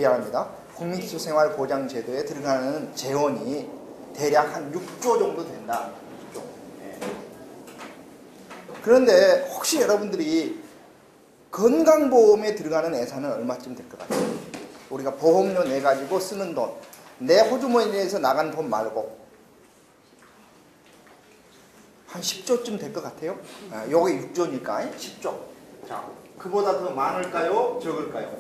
미안합니다. 국민기초생활보장제도에 들어가는 재원이 대략 한 6조 정도 된다. 6조. 예. 그런데 혹시 여러분들이 건강보험에 들어가는 예산은 얼마쯤 될 것 같아요? 우리가 보험료 내가지고 쓰는 돈, 내 호주머니에서 나간 돈 말고 한 10조쯤 될 것 같아요? 요게 6조니까 10조. 자, 그보다 더 많을까요? 적을까요?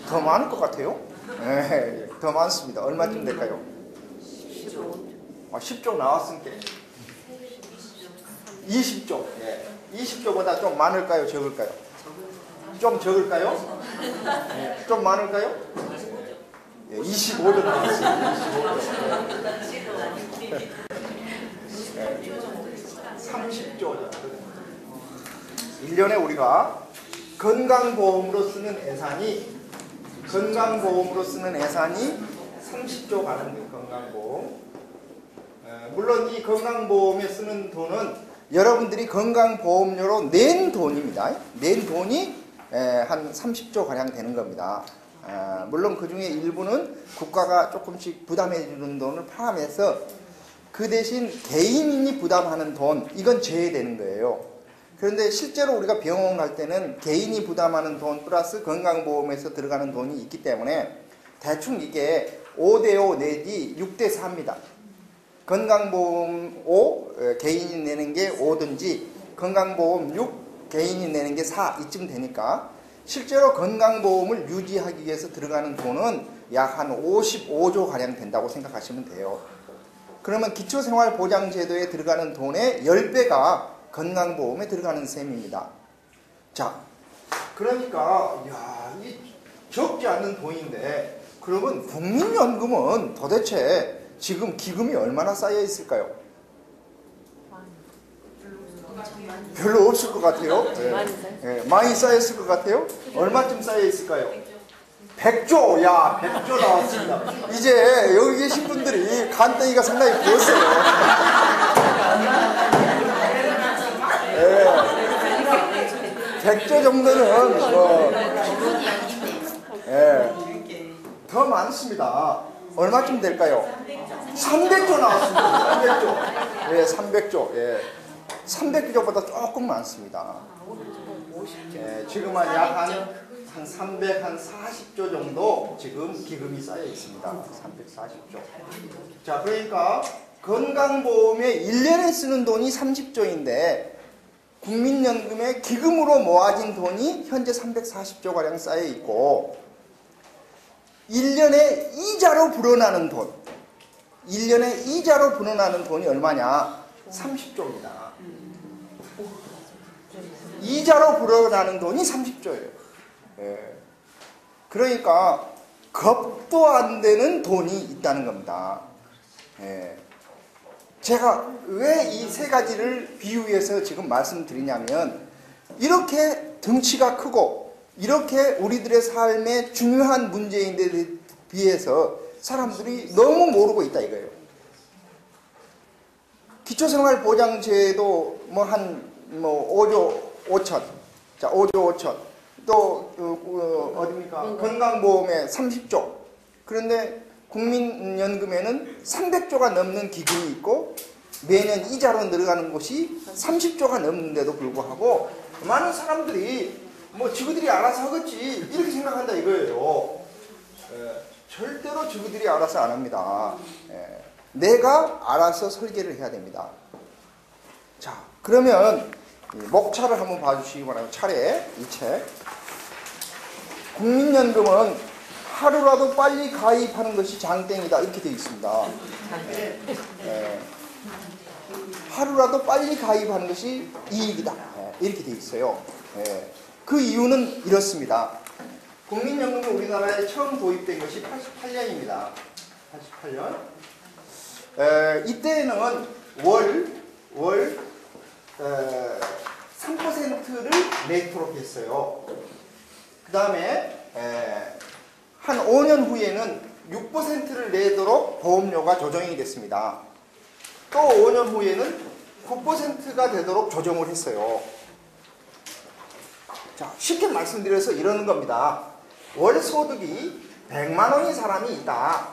더 많을 것 같아요? 네, 더 많습니다. 얼마쯤 될까요? 10조 나왔으니까 20조. 네. 20조보다 좀 많을까요? 적을까요? 좀 적을까요? 네. 좀 많을까요? 네, 25조 나왔습니다. 25조. 네. 30조. 1년에 우리가 건강보험으로 쓰는 예산이 30조 가는 거예요. 건강보험. 물론 이 건강보험에 쓰는 돈은 여러분들이 건강보험료로 낸 돈입니다. 낸 돈이 한 30조 가량 되는 겁니다. 물론 그 중에 일부는 국가가 조금씩 부담해 주는 돈을 포함해서 그 대신 개인이 부담하는 돈, 이건 제외되는 거예요. 그런데 실제로 우리가 병원 갈 때는 개인이 부담하는 돈 플러스 건강보험에서 들어가는 돈이 있기 때문에 대충 이게 5대5 내지 6대4입니다. 건강보험 5, 개인이 내는 게 5든지 건강보험 6, 개인이 내는 게 4 이쯤 되니까 실제로 건강보험을 유지하기 위해서 들어가는 돈은 약 한 55조 가량 된다고 생각하시면 돼요. 그러면 기초생활보장제도에 들어가는 돈의 10배가 건강보험에 들어가는 셈입니다. 자, 그러니까 이 적지 않는 돈인데 그러면 국민연금은 도대체 지금 기금이 얼마나 쌓여 있을까요? 별로 없을 것 같아요. 네, 많이 쌓였을 것 같아요. 얼마쯤 쌓여 있을까요? 100조! 야, 100조 나왔습니다. 이제 여기 계신 분들이 간땡이가 상당히 부었어요. 네. 100조 정도는 더 많습니다. 얼마쯤 될까요? 300조 나왔습니다. 300조. 예, 300조. 예. 300조보다 조금 많습니다. 예, 지금은 약 한 340조 정도 지금 기금이 쌓여 있습니다. 340조. 자, 그러니까 건강보험에 1년에 쓰는 돈이 30조인데 국민연금에 기금으로 모아진 돈이 현재 340조가량 쌓여 있고 1년에 이자로 불어나는 돈, 1년에 이자로 불어나는 돈이 얼마냐? 30조입니다. 이자로 불어나는 돈이 30조예요. 예. 그러니까 겁도 안 되는 돈이 있다는 겁니다. 예. 제가 왜 이 세 가지를 비유해서 지금 말씀드리냐면 이렇게 덩치가 크고 이렇게 우리들의 삶에 중요한 문제인데 비해서 사람들이 너무 모르고 있다 이거예요. 기초생활보장제도 한 5조 5천, 자 5조 5천, 또 어디입니까? 건강보험에 30조. 그런데 국민연금에는 300조가 넘는 기금이 있고 매년 이자로 늘어가는 곳이 30조가 넘는데도 불구하고 많은 사람들이 지구들이 알아서 하겠지 이렇게 생각한다 이거예요. 절대로 지구들이 알아서 안 합니다. 내가 알아서 설계를 해야 됩니다. 자, 그러면 목차를 한번 봐주시기 바랍니다. 차례 이 책. 국민연금은 하루라도 빨리 가입하는 것이 장땡이다 이렇게 되어 있습니다. 하루라도 빨리 가입하는 것이 이익이다 이렇게 되어 있어요. 그 이유는 이렇습니다. 국민연금이 우리나라에 처음 도입된 것이 88년입니다. 88년. 이때는 월 3%를 내도록 했어요. 그 다음에 한 5년 후에는 6%를 내도록 보험료가 조정이 됐습니다. 또 5년 후에는 9%가 되도록 조정을 했어요. 자, 쉽게 말씀드려서 이러는 겁니다. 월 소득이 100만 원인 사람이 있다.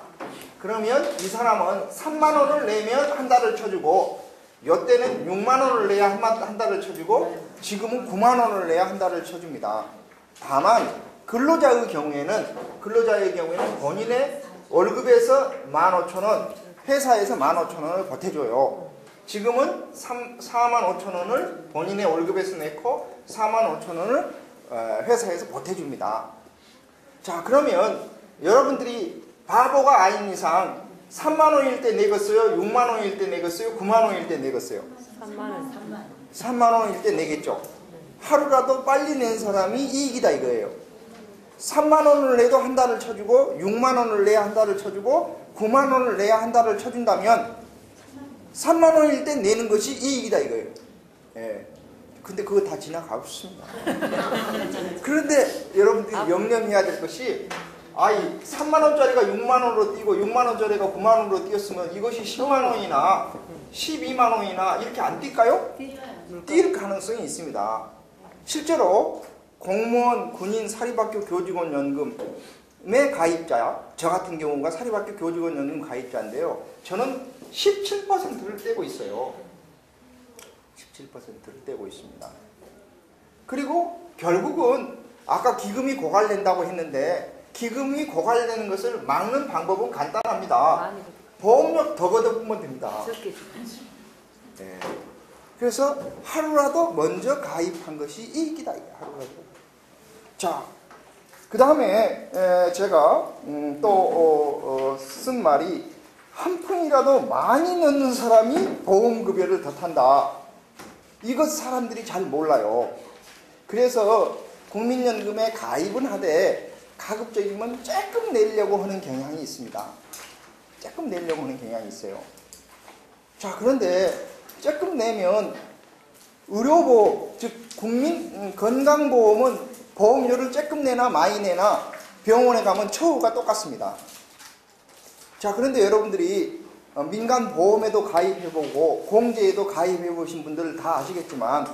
그러면 이 사람은 3만 원을 내면 한 달을 쳐주고, 이때는 6만 원을 내야 한 달을 쳐주고, 지금은 9만 원을 내야 한 달을 쳐줍니다. 다만 근로자의 경우에는 본인의 월급에서 15,000원, 회사에서 15,000원을 보태줘요. 지금은 45,000원을 본인의 월급에서 내고 45,000원을 회사에서 보태줍니다. 자, 그러면 여러분들이 바보가 아닌 이상 3만 원일 때 내겠어요? 6만 원일 때 내겠어요? 9만 원일 때 내겠어요? 3만 원일 때 내겠죠. 하루라도 빨리 낸 사람이 이익이다 이거예요. 3만 원을 내도 한 달을 쳐주고, 6만 원을 내야 한 달을 쳐주고, 9만 원을 내야 한 달을 쳐준다면 3만 원일 때 내는 것이 이익이다 이거예요. 예. 근데 그거 다 지나가고 싶습니다. 그런데 여러분들이 명령해야 될 것이, 아이 3만 원짜리가 6만 원으로 뛰고 6만 원짜리가 9만 원으로 뛰었으면 이것이 10만 원이나 12만 원이나 이렇게 안 뛸까요? 뛸 가능성이 있습니다. 실제로 공무원, 군인, 사립학교 교직원 연금의 가입자, 저 같은 경우가 사립학교 교직원 연금 가입자인데요. 저는 17%를 떼고 있어요. 17%를 떼고 있습니다. 그리고 결국은 아까 기금이 고갈된다고 했는데, 기금이 고갈되는 것을 막는 방법은 간단합니다. 보험료 더 걷어보면 됩니다. 네. 그래서 하루라도 먼저 가입한 것이 이익이다. 하루라도. 자, 그 다음에 제가 또 쓴 말이, 한 푼이라도 많이 넣는 사람이 보험급여를 더 탄다. 이것 사람들이 잘 몰라요. 그래서 국민연금에 가입은 하되 가급적이면 조금 내려고 하는 경향이 있습니다. 조금 내려고 하는 경향이 있어요. 자, 그런데 조금 내면 의료보험, 즉 국민 건강보험은 보험료를 조금 내나 많이 내나 병원에 가면 처우가 똑같습니다. 자, 그런데 여러분들이 민간 보험에도 가입해보고 공제에도 가입해보신 분들 다 아시겠지만,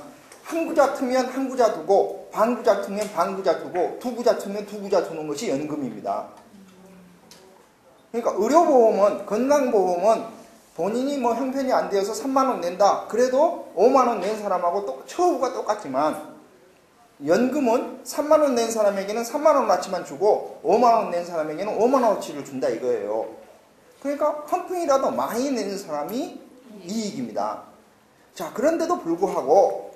한 구자 트면 한 구자 두고, 반 구자 트면 반 구자 두고, 두 구자 트면 두 구자 두는 것이 연금입니다. 그러니까 의료보험은, 건강보험은 본인이 뭐 형편이 안 되어서 3만 원 낸다. 그래도 5만 원 낸 사람하고 처우가 똑같지만, 연금은 3만 원 낸 사람에게는 3만 원어치만 주고 5만 원 낸 사람에게는 5만 원어치를 준다 이거예요. 그러니까 한 푼이라도 많이 내는 사람이 이익입니다. 자, 그런데도 불구하고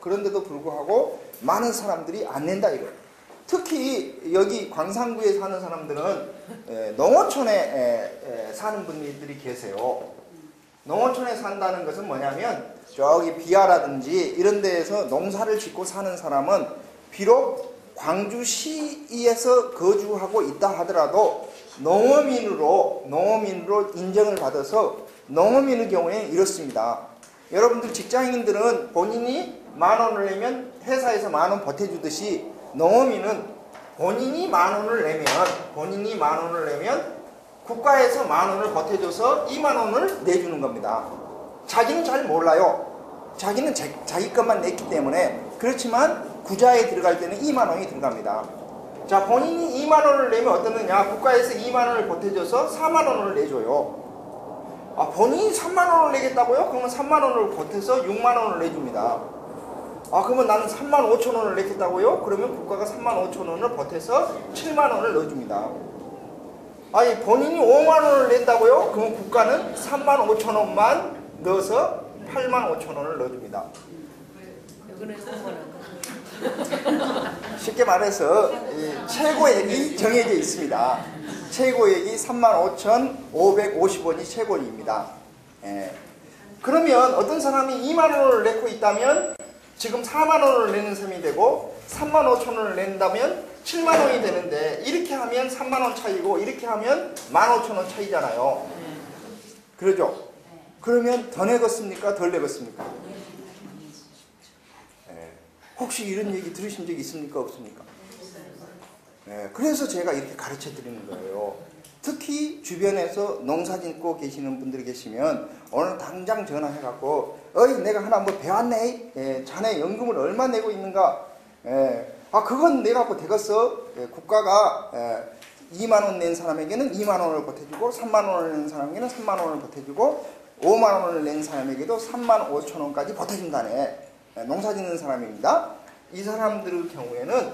많은 사람들이 안 낸다 이거예요. 특히 여기 광산구에 사는 사람들은 농어촌에 사는 분들이 계세요. 농어촌에 산다는 것은 뭐냐면, 저기 비아라든지 이런 데에서 농사를 짓고 사는 사람은 비록 광주시에서 거주하고 있다 하더라도 농어민으로 인정을 받아서, 농어민의 경우에는 이렇습니다. 여러분들 직장인들은 본인이 10,000원을 내면 회사에서 10,000원 보태주듯이, 농어민은 본인이 10,000원을 내면 국가에서 10,000원을 보태줘서 20,000원을 내주는 겁니다. 자기는 잘 몰라요. 자기는 자기 것만 냈기 때문에. 그렇지만 구자에 들어갈 때는 20,000원이 들어갑니다. 자, 본인이 20,000원을 내면 어떠느냐? 국가에서 20,000원을 보태줘서 40,000원을 내줘요. 아, 본인이 30,000원을 내겠다고요? 그러면 30,000원을 보태서 60,000원을 내줍니다. 아, 그러면 나는 35,000원을 내겠다고요? 그러면 국가가 35,000원을 보태서 70,000원을 넣어줍니다. 아니, 본인이 50,000원을 낸다고요? 그러면 국가는 35,000원만 넣어서 85,000원을 넣어줍니다. 쉽게 말해서 최고액이 정해져 있습니다. 최고액이 35,550원이 최고입니다. 그러면 어떤 사람이 20,000원을 내고 있다면 지금 40,000원을 내는 셈이 되고, 35,000원을 낸다면 70,000원이 되는데, 이렇게 하면 30,000원 차이고 이렇게 하면 15,000원 차이잖아요. 그러죠? 그러면 더 내겠습니까? 덜 내겠습니까? 혹시 이런 얘기 들으신 적 있습니까? 없습니까? 그래서 제가 이렇게 가르쳐 드리는 거예요. 특히 주변에서 농사 짓고 계시는 분들이 계시면 오늘 당장 전화해갖고, 어이, 내가 하나 뭐 배웠네? 자네 연금을 얼마 내고 있는가? 아, 그건 내갖고 되겠어? 국가가 2만 원 낸 사람에게는 2만 원을 보태주고 3만 원을 낸 사람에게는 3만 원을 보태주고 5만 원을 낸 사람에게도 3만 5천 원까지 보태준다네. 농사짓는 사람입니다. 이 사람들의 경우에는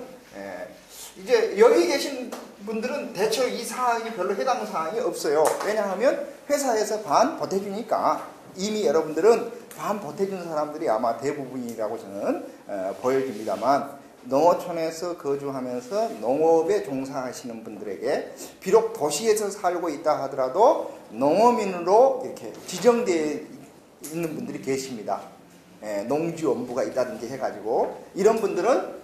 이제 여기 계신 분들은 대체로 이 사항이 별로 해당 사항이 없어요. 왜냐하면 회사에서 반 보태주니까 이미 여러분들은 반 보태준 사람들이 아마 대부분이라고 저는 보여집니다만, 농어촌에서 거주하면서 농업에 종사하시는 분들에게 비록 도시에서 살고 있다 하더라도 농어민으로 이렇게 지정되어 있는 분들이 계십니다. 농지원부가 있다든지 해가지고 이런 분들은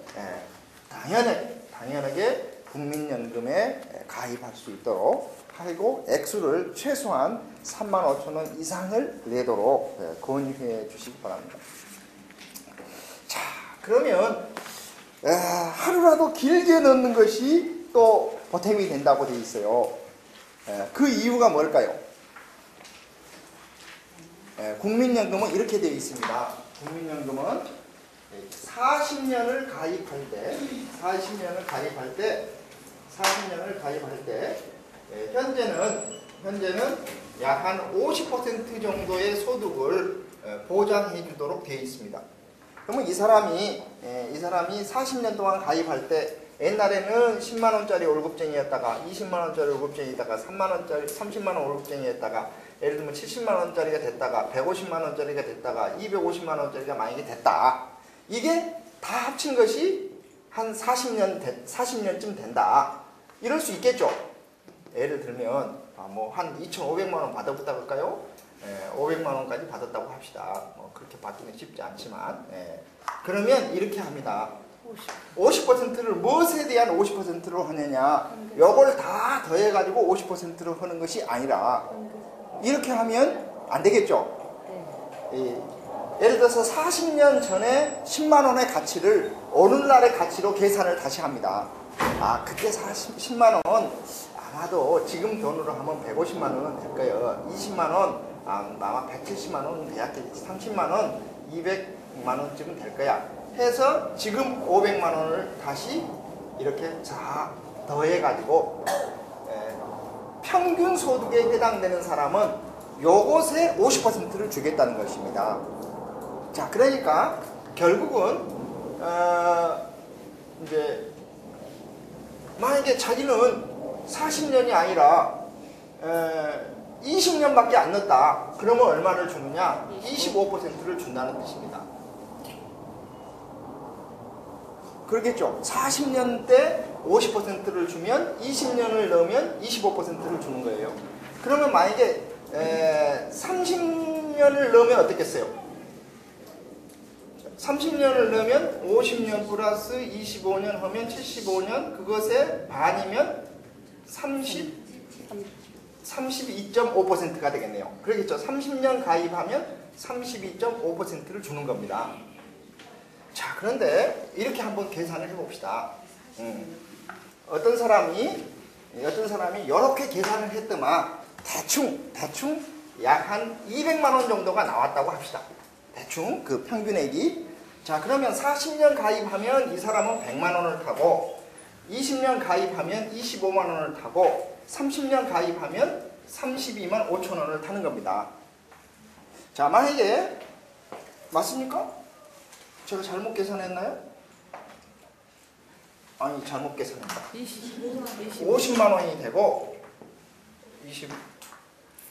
당연하게 국민연금에 가입할 수 있도록 하고 액수를 최소한 3만 5천 원 이상을 내도록 권유해 주시기 바랍니다. 자, 그러면 하루라도 길게 넣는 것이 또 보탬이 된다고 되어 있어요. 그 이유가 뭘까요? 국민연금은 이렇게 되어 있습니다. 국민연금은 40년을 가입할 때 현재는 약 한 50% 정도의 소득을 보장해 주도록 되어 있습니다. 그러면 이 사람이 40년 동안 가입할 때 옛날에는 10만 원짜리 월급쟁이였다가 20만 원짜리 월급쟁이였다가 3만 원짜리 30만 원 월급쟁이였다가 예를 들면 70만 원짜리가 됐다가 150만 원짜리가 됐다가 250만 원짜리가 만약에 됐다. 이게 다 합친 것이 한 40년쯤 된다. 이럴 수 있겠죠. 예를 들면 뭐 한 2,500만 원 받아봤다고 할까요? 500만 원까지 받았다고 합시다. 뭐 그렇게 받기는 쉽지 않지만, 그러면 이렇게 합니다. 50%를 무엇에 대한 50%로 하느냐? 요걸 다 더해가지고 50%로 하는 것이 아니라 이렇게 하면 안 되겠죠. 예를 들어서 40년 전에 10만 원의 가치를 오늘날의 가치로 계산을 다시 합니다. 그때 10만 원 아마도 지금 돈으로 하면 150만 원은 될 거예요. 20만 원 아마 170만 원은 돼야겠지. 30만 원 200만 원쯤은 될 거야. 해서 지금 500만 원을 다시 이렇게 더해가지고 평균 소득에 해당되는 사람은 요것에 50%를 주겠다는 것입니다. 자, 그러니까 결국은 이제 만약에 자기는 40년이 아니라 20년밖에 안 넣었다. 그러면 얼마를 주느냐? 25%를 준다는 뜻입니다. 그렇겠죠. 40년 때 50%를 주면 20년을 넣으면 25%를 주는 거예요. 그러면 만약에 30년을 넣으면 어떻겠어요? 30년을 넣으면 50년 플러스 25년 하면 75년, 그것의 반이면 32.5%가 되겠네요. 그러겠죠. 30년 가입하면 32.5%를 주는 겁니다. 자, 그런데 이렇게 한번 계산을 해봅시다. 어떤 사람이 이렇게 계산을 했더만 대충 약 한 200만 원 정도가 나왔다고 합시다. 대충 그 평균액이. 자, 그러면 40년 가입하면 이 사람은 100만 원을 타고 20년 가입하면 25만 원을 타고 30년 가입하면 32만 5천 원을 타는 겁니다. 자, 만약에 맞습니까? 제가 잘못 계산했나요? 아니, 잘못 계산했다. 50만 원이 되고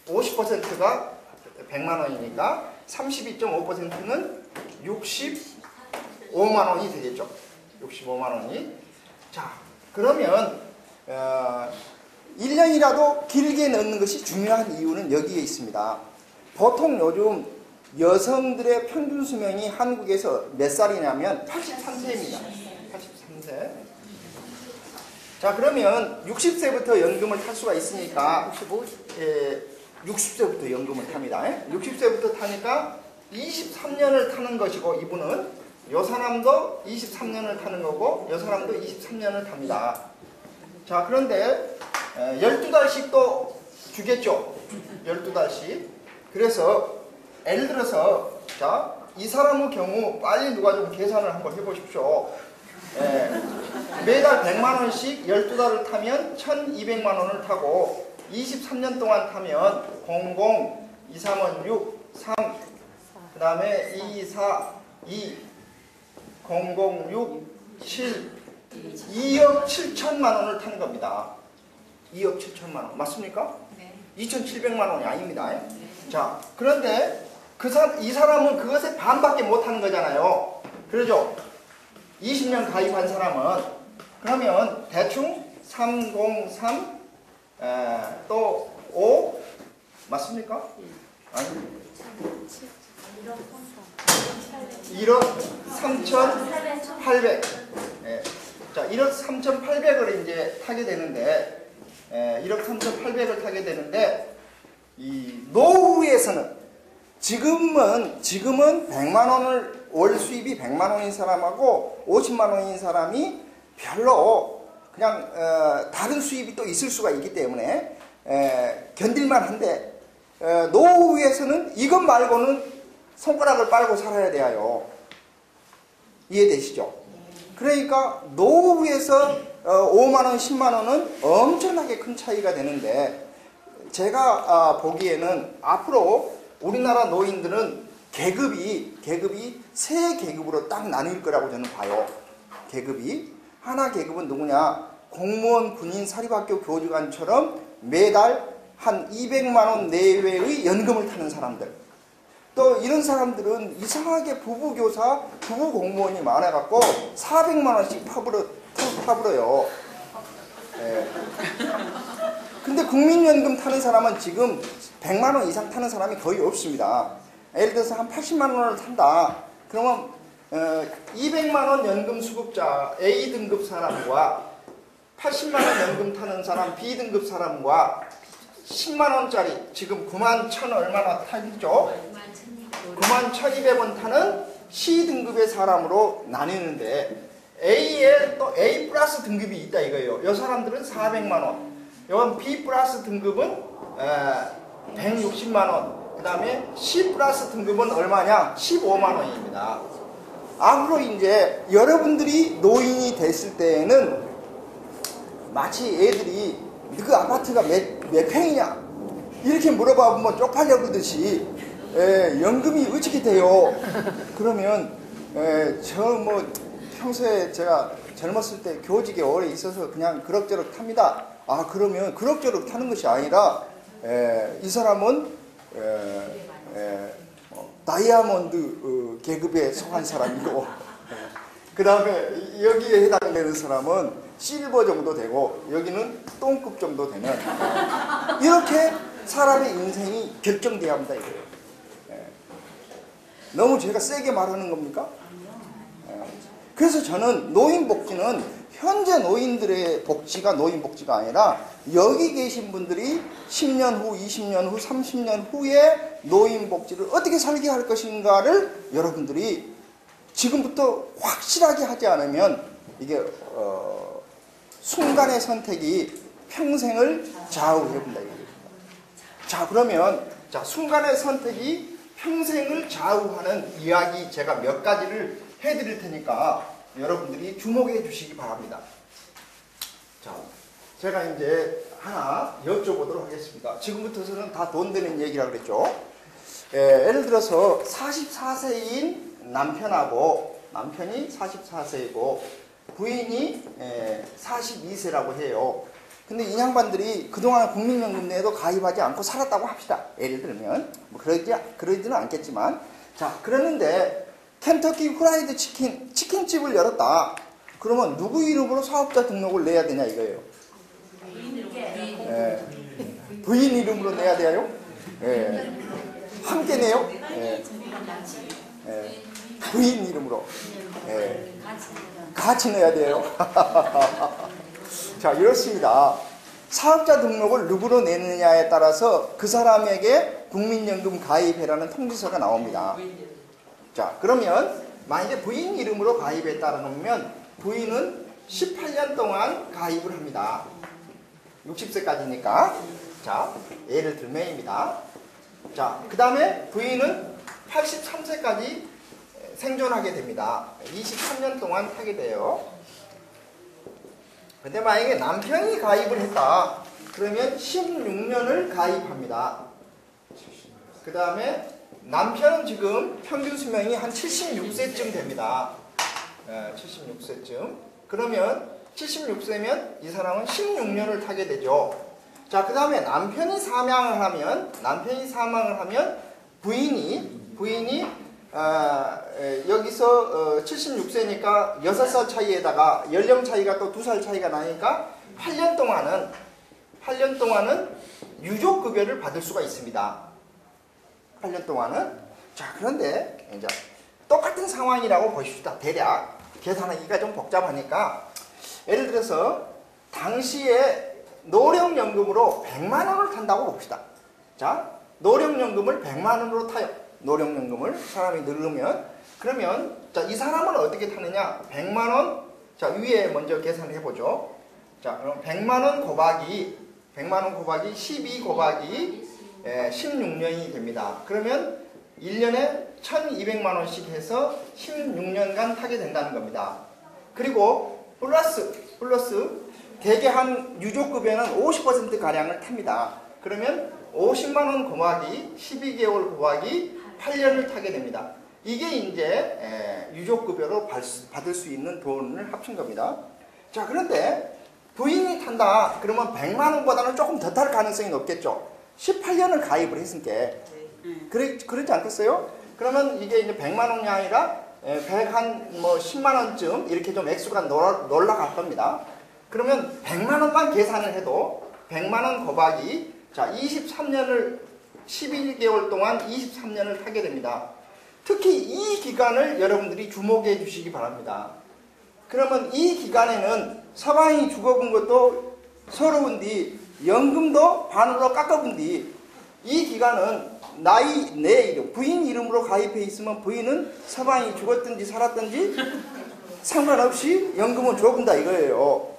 50%가 100만 원이니까 32.5%는 65만 원이 되겠죠. 65만 원이. 자, 그러면 1년이라도 길게 넣는 것이 중요한 이유는 여기에 있습니다. 보통 요즘 여성들의 평균 수명이 한국에서 몇 살이냐면 83세입니다. 83세. 자, 그러면 60세부터 연금을 탈 수가 있으니까 60세부터 연금을 탑니다. 60세부터 타니까 23년을 타는 것이고, 이분은 요 사람도 23년을 타는 거고 요 사람도 23년을 탑니다. 자, 그런데 12달씩 또 주겠죠. 12달씩. 그래서 예를 들어서 자, 이 사람의 경우 빨리 누가 좀 계산을 한번 해보십시오. 예, 매달 100만 원씩 12달을 타면 1200만 원을 타고 23년 동안 타면 00, 2, 3은 6, 3, 그 다음에 2, 4, 2, 00, 6, 7, 2억 7천만 원을 타는 겁니다. 2억 7천만 원. 맞습니까? 네. 2,700만 원이 아닙니다. 자, 그런데 이 사람은 그것의 반밖에 못 하는 거잖아요. 그러죠? 20년 가입한 사람은 그러면 대충 303 또 5 맞습니까? 아니 1억 3,800 자 1억 3,800을 이제 타게 되는데 1억 3,800을 타게 되는데 이 노후에서는 지금은 100만 원을 월 수입이 100만 원인 사람하고 50만 원인 사람이 별로 그냥 다른 수입이 또 있을 수가 있기 때문에 견딜만 한데 노후에서는 이것 말고는 손가락을 빨고 살아야 돼요. 이해되시죠? 그러니까 노후에서 5만 원, 10만 원은 엄청나게 큰 차이가 되는데 제가 보기에는 앞으로 우리나라 노인들은 계급이 세 계급으로 딱 나뉠 거라고 저는 봐요. 계급이 하나 계급은 누구냐? 공무원, 군인, 사립학교 교직원처럼 매달 한 200만 원 내외의 연금을 타는 사람들. 또 이런 사람들은 이상하게 부부교사, 부부공무원이 많아갖고 400만 원씩 타불어요. 예. 근데 국민연금 타는 사람은 지금 100만 원 이상 타는 사람이 거의 없습니다. 예를 들어서 한 80만 원을 탄다. 그러면 200만 원 연금 수급자 A등급 사람과 80만 원 연금 타는 사람 B등급 사람과 10만 원짜리 지금 9만 1천 얼마나 타겠죠? 9만 1,200원 타는 C등급의 사람으로 나뉘는데 A에 또 A 플러스 등급이 있다 이거예요. 이 사람들은 400만 원. 이건 B 플러스 등급은 160만 원. 그 다음에 C 플러스 등급은 얼마냐? 15만 원입니다. 앞으로 이제 여러분들이 노인이 됐을 때에는 마치 애들이 그 아파트가 몇 평이냐? 이렇게 물어봐보면 쪽팔려 그러듯이 연금이 어떻게 돼요? 그러면 저 뭐 평소에 제가 젊었을 때 교직에 오래 있어서 그냥 그럭저럭 탑니다. 아 그러면 그럭저럭 타는 것이 아니라 이 사람은 다이아몬드 계급에 속한 사람이고 그 다음에 여기에 해당되는 사람은 실버 정도 되고 여기는 똥급 정도 되는 이렇게 사람의 인생이 결정돼야 합니다 이거예요. 너무 제가 세게 말하는 겁니까? 그래서 저는 노인복지는 현재 노인들의 복지가 노인복지가 아니라 여기 계신 분들이 10년 후, 20년 후, 30년 후에 노인복지를 어떻게 설계할 것인가를 여러분들이 지금부터 확실하게 하지 않으면 이게 순간의 선택이 평생을 좌우해본다 이겁니다. 자 그러면 순간의 선택이 평생을 좌우하는 이야기 제가 몇 가지를 해드릴 테니까 여러분들이 주목해 주시기 바랍니다. 자, 제가 이제 하나 여쭤보도록 하겠습니다. 지금부터서는 다 돈 되는 얘기라고 그랬죠. 예를 들어서 44세인 남편이 44세이고 부인이 42세라고 해요. 근데 이 양반들이 그동안 국민연금 내에도 가입하지 않고 살았다고 합시다. 예를 들면 뭐 그러지는 않겠지만 자 그러는데 켄터키 후라이드 치킨집을 열었다. 그러면 누구 이름으로 사업자 등록을 내야 되냐 이거예요. 부인 이름으로 내야 돼요? 함께 내요? 부인 이름으로 같이 내야 돼요. 자 이렇습니다. 사업자 등록을 누구로 내느냐에 따라서 그 사람에게 국민연금 가입해라는 통지서가 나옵니다. 자 그러면 만약에 부인 이름으로 가입했다고 하면 부인은 18년 동안 가입을 합니다. 60세까지니까. 자 예를 들면입니다. 자 그 다음에 부인은 83세까지 생존하게 됩니다. 23년 동안 타게 돼요. 근데 만약에 남편이 가입을 했다. 그러면 16년을 가입합니다. 그 다음에 남편은 지금 평균 수명이 한 76세쯤 됩니다. 76세쯤. 그러면 76세면 이 사람은 16년을 타게 되죠. 자, 그 다음에 남편이 사망을 하면 부인이 여기서 76세니까 6살 차이에다가 연령 차이가 또 2살 차이가 나니까 8년 동안은 유족급여를 받을 수가 있습니다. 8년 동안은. 자, 그런데 이제 똑같은 상황이라고 보십시다. 대략 계산하기가 좀 복잡하니까 예를 들어서 당시에 노령연금으로 100만 원을 탄다고 봅시다. 자, 노령연금을 100만 원으로 타요. 노령연금을 사람이 늙으면. 그러면 자, 이 사람은 어떻게 타느냐? 100만 원. 자, 위에 먼저 계산을 해보죠. 자, 그럼 100만 원 곱하기 12 곱하기 16년이 됩니다. 그러면 1년에 1200만 원씩 해서 16년간 타게 된다는 겁니다. 그리고 플러스 대개 한 유족급여는 50% 가량을 탑니다. 그러면 50만 원 곱하기 12개월 곱하기 8년을 타게 됩니다. 이게 이제 유족급여로 받을 수 있는 돈을 합친 겁니다. 자, 그런데 부인이 탄다. 그러면 100만 원보다는 조금 더 탈 가능성이 높겠죠. 18년을 가입을 했으니까. 그렇지 않겠어요? 그러면 이게 이제 100만 원이 아니라 10만 원쯤 이렇게 좀 액수가 놀라갈 겁니다. 그러면 100만 원만 계산을 해도 100만 원 곱하기 자 23년을 11개월 동안 23년을 타게 됩니다. 특히 이 기간을 여러분들이 주목해 주시기 바랍니다. 그러면 이 기간에는 서방이 죽어본 것도 서러운디 연금도 반으로 깎아본디 이 기간은 내 이름, 부인 이름으로 가입해 있으면 부인은 서방이 죽었든지 살았든지 상관없이 연금은 줘본다 이거예요.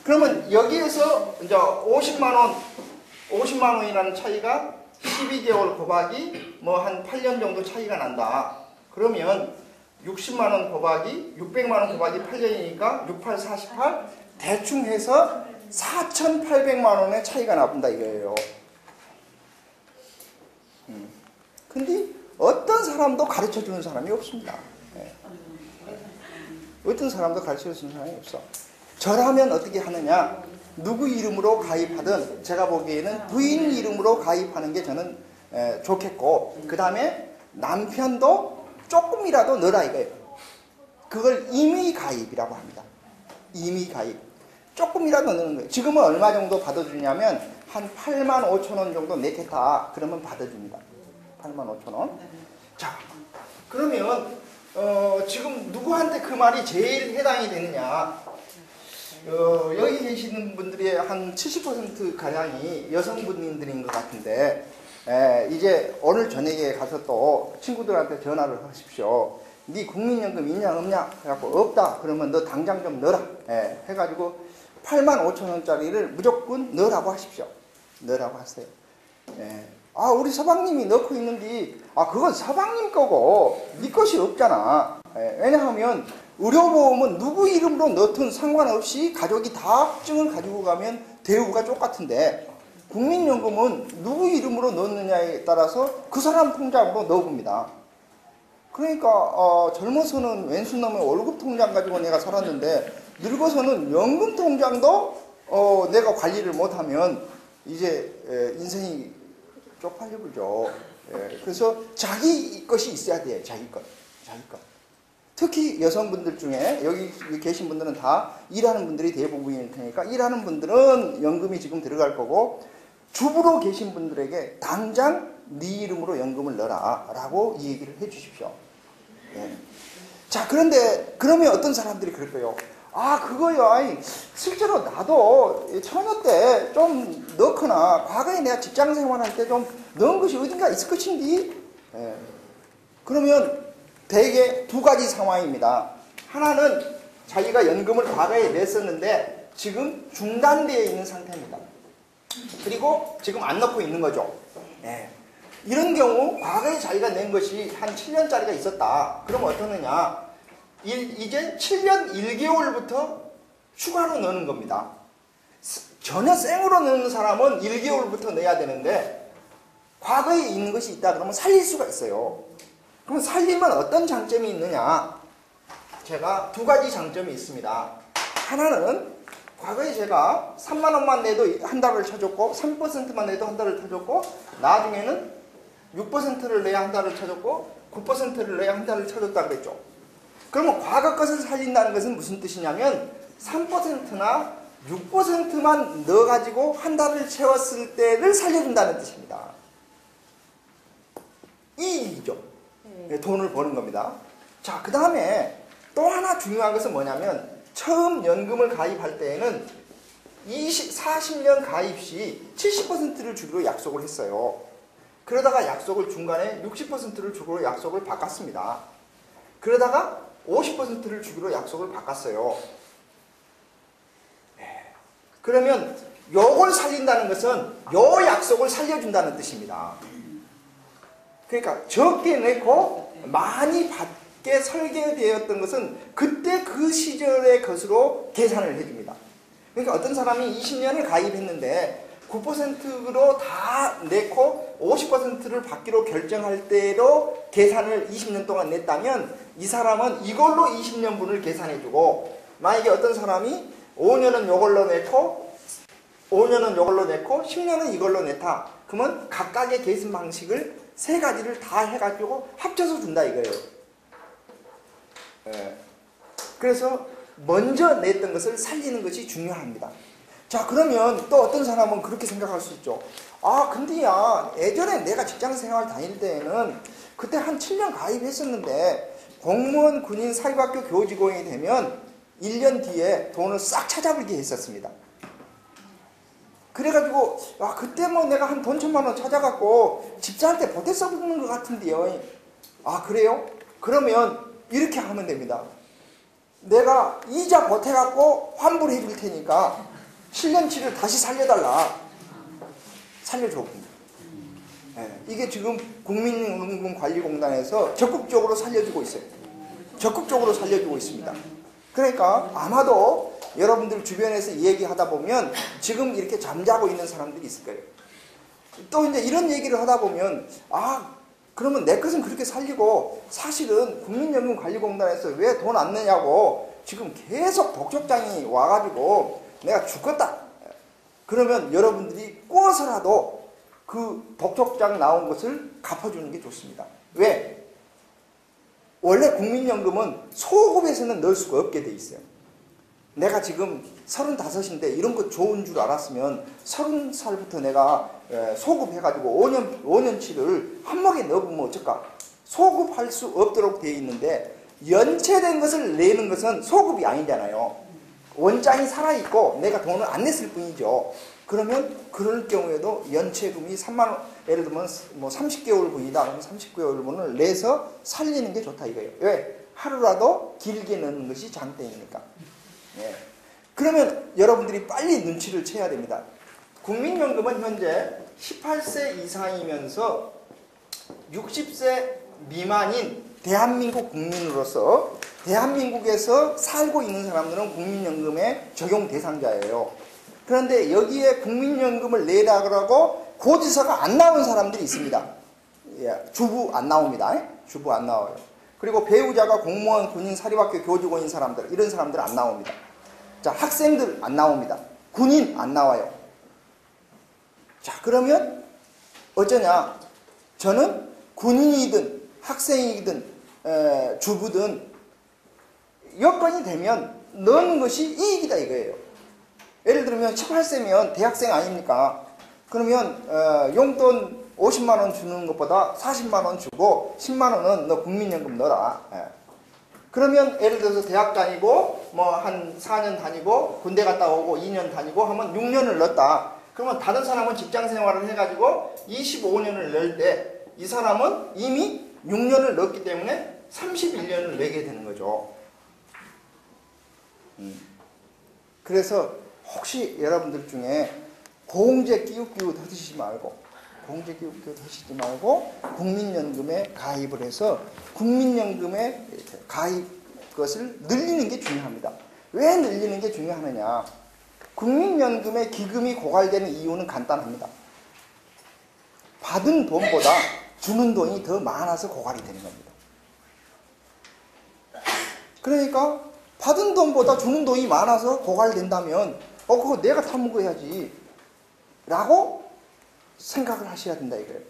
그러면 여기에서 이제 50만 원이라는 차이가 12개월 곱하기 뭐 한 8년 정도 차이가 난다. 그러면 60만 원 곱하기 600만 원 곱하기 8년이니까 68, 48 대충 해서 4,800만 원의 차이가 나본다 이거예요. 근데 어떤 사람도 가르쳐주는 사람이 없습니다. 어떤 사람도 가르쳐주는 사람이 없어. 저라면 어떻게 하느냐? 누구 이름으로 가입하든 제가 보기에는 부인 이름으로 가입하는 게 저는 좋겠고 그 다음에 남편도 조금이라도 넣어라 이거예요. 그걸 임의 가입이라고 합니다. 임의 가입. 조금이라도 넣는 거예요. 지금은 얼마 정도 받아주냐면 한 8만 5천 원 정도 내겠다. 그러면 받아줍니다. 8만 5천 원. 자, 그러면 지금 누구한테 그 말이 제일 해당이 되느냐? 여기 계시는 분들의 한 70% 가량이 여성분들인 것 같은데 이제 오늘 저녁에 가서 또 친구들한테 전화를 하십시오. 네 국민연금 있냐 없냐? 해갖고 없다. 그러면 너 당장 좀 넣어라. 해가지고 8만 5천 원짜리를 무조건 넣으라고 하십시오. 넣으라고 하세요. 아, 우리 서방님이 넣고 있는데, 아, 그건 서방님 거고, 네 것이 없잖아. 왜냐하면, 의료보험은 누구 이름으로 넣든 상관없이 가족이 다 합증을 가지고 가면 대우가 똑같은데, 국민연금은 누구 이름으로 넣느냐에 따라서 그 사람 통장으로 넣어봅니다. 그러니까, 젊어서는 왼수놈의 월급 통장 가지고 내가 살았는데, 늙어서는 연금 통장도, 내가 관리를 못하면, 이제, 인생이 쪽팔려버죠. 그래서 자기 것이 있어야 돼요. 자기 것. 특히 여성분들 중에 여기 계신 분들은 다 일하는 분들이 대부분일 테니까 일하는 분들은 연금이 지금 들어갈 거고 주부로 계신 분들에게 당장 네 이름으로 연금을 넣어라 라고 이 얘기를 해 주십시오. 자, 그런데 그러면 어떤 사람들이 그럴 거예요. 아, 그거요. 아니, 실제로 나도 처녀 때 좀 넣거나 과거에 내가 직장 생활할 때 좀 넣은 것이 어딘가 있을 것인데 그러면 대개 두 가지 상황입니다. 하나는 자기가 연금을 과거에 냈었는데 지금 중단되어 있는 상태입니다. 그리고 지금 안 넣고 있는 거죠. 이런 경우 과거에 자기가 낸 것이 한 7년짜리가 있었다. 그럼 어떠느냐? 이제 7년 1개월부터 추가로 넣는 겁니다. 전혀 생으로 넣는 사람은 1개월부터 내야 되는데 과거에 있는 것이 있다 그러면 살릴 수가 있어요. 그럼 살리면 어떤 장점이 있느냐? 제가 두 가지 장점이 있습니다. 하나는 과거에 제가 3만 원만 내도 한 달을 쳐줬고 3%만 내도 한 달을 쳐줬고 나중에는 6%를 내야 한 달을 쳐줬고 9%를 내야 한 달을 쳐줬다 그랬죠. 그러면 과거 것을 살린다는 것은 무슨 뜻이냐면 3%나 6%만 넣어가지고 한 달을 채웠을 때를 살려준다는 뜻입니다. 이익이죠. 돈을 버는 겁니다. 자, 그 다음에 또 하나 중요한 것은 뭐냐면 처음 연금을 가입할 때에는 40년 가입 시 70%를 주기로 약속을 했어요. 그러다가 약속을 중간에 60%를 주기로 약속을 바꿨습니다. 그러다가 50%를 주기로 약속을 바꿨어요. 그러면 요걸 살린다는 것은 요 약속을 살려준다는 뜻입니다. 그러니까 적게 내고 많이 받게 설계되었던 것은 그때 그 시절의 것으로 계산을 해줍니다. 그러니까 어떤 사람이 20년을 가입했는데 9%로 다 내고 50%를 받기로 결정할 때로 계산을 20년 동안 냈다면 이 사람은 이걸로 20년분을 계산해주고, 만약에 어떤 사람이 5년은 이걸로 냈고 5년은 이걸로 냈고 10년은 이걸로 냈다. 그러면 각각의 계산 방식을 세 가지를 다 해가지고 합쳐서 준다 이거예요. 그래서 먼저 냈던 것을 살리는 것이 중요합니다. 자, 그러면 또 어떤 사람은 그렇게 생각할 수 있죠. 아, 근데 야, 예전에 내가 직장생활 다닐 때에는 그때 한 7년 가입했었는데 공무원, 군인, 사립학교 교직원이 되면 1년 뒤에 돈을 싹 찾아버리게 했었습니다. 그래가지고 아, 그때 뭐 내가 한 돈 1,000만 원 찾아갖고 집사한테 보태 써보는 것 같은데요. 아, 그래요? 그러면 이렇게 하면 됩니다. 내가 이자 보태갖고 환불해 줄 테니까 7년치를 다시 살려달라. 살려줘. 이게 지금 국민연금관리공단에서 적극적으로 살려주고 있어요. 적극적으로 살려주고 있습니다. 그러니까 아마도 여러분들 주변에서 얘기하다 보면 지금 이렇게 잠자고 있는 사람들이 있을 거예요. 또 이제 이런 얘기를 하다 보면 아, 그러면 내 것은 그렇게 살리고 사실은 국민연금관리공단에서 왜 돈 안 내냐고 지금 계속 독촉장이 와가지고 내가 죽겠다. 그러면 여러분들이 꾸어서라도 그 독촉장 나온 것을 갚아주는 게 좋습니다. 왜? 원래 국민연금은 소급에서는 넣을 수가 없게 돼 있어요. 내가 지금 35인데 이런 거 좋은 줄 알았으면 30살부터 내가 소급해가지고 5년치를 한목에 넣어보면 어쩔까? 소급할 수 없도록 되어 있는데 연체된 것을 내는 것은 소급이 아니잖아요. 원장이 살아있고 내가 돈을 안 냈을 뿐이죠. 그러면 그럴 경우에도 연체금이 3만 원, 예를 들면 뭐 30개월분이다. 그러면 30개월분을 내서 살리는 게 좋다 이거예요. 왜? 하루라도 길게 넣는 것이 장땡이니까. 예. 그러면 여러분들이 빨리 눈치를 채야 됩니다. 국민연금은 현재 18세 이상이면서 60세 미만인 대한민국 국민으로서 대한민국에서 살고 있는 사람들은 국민연금의 적용 대상자예요. 그런데 여기에 국민연금을 내라고 고지서가 안 나온 사람들이 있습니다. 예, 주부 안 나옵니다. 주부 안 나와요. 그리고 배우자가 공무원, 군인, 사립학교 교직원인 사람들, 이런 사람들 안 나옵니다. 자, 학생들 안 나옵니다. 군인 안 나와요. 자, 그러면 어쩌냐? 저는 군인이든 학생이든 주부든 여건이 되면 넣는 것이 이익이다 이거예요. 예를 들면 18세면 대학생 아닙니까? 그러면 용돈 50만 원 주는 것보다 40만 원 주고 10만 원은 너 국민연금 넣어라. 그러면 예를 들어서 대학 다니고 뭐 한 4년 다니고 군대 갔다 오고 2년 다니고 하면 6년을 넣었다. 그러면 다른 사람은 직장 생활을 해가지고 25년을 넣을 때 이 사람은 이미 6년을 넣었기 때문에 31년을 내게 되는 거죠. 그래서 혹시 여러분들 중에 공제 끼웃끼웃 하시지 말고 공적이웃겨 하시지 말고 국민연금에 가입을 해서 국민연금에 가입 것을 늘리는 게 중요합니다. 왜 늘리는 게 중요하느냐? 국민연금에 기금이 고갈되는 이유는 간단합니다. 받은 돈보다 주는 돈이 더 많아서 고갈이 되는 겁니다. 그러니까 받은 돈보다 주는 돈이 많아서 고갈된다면 그거 내가 타먹어야지 라고 생각을 하셔야 된다 이거예요.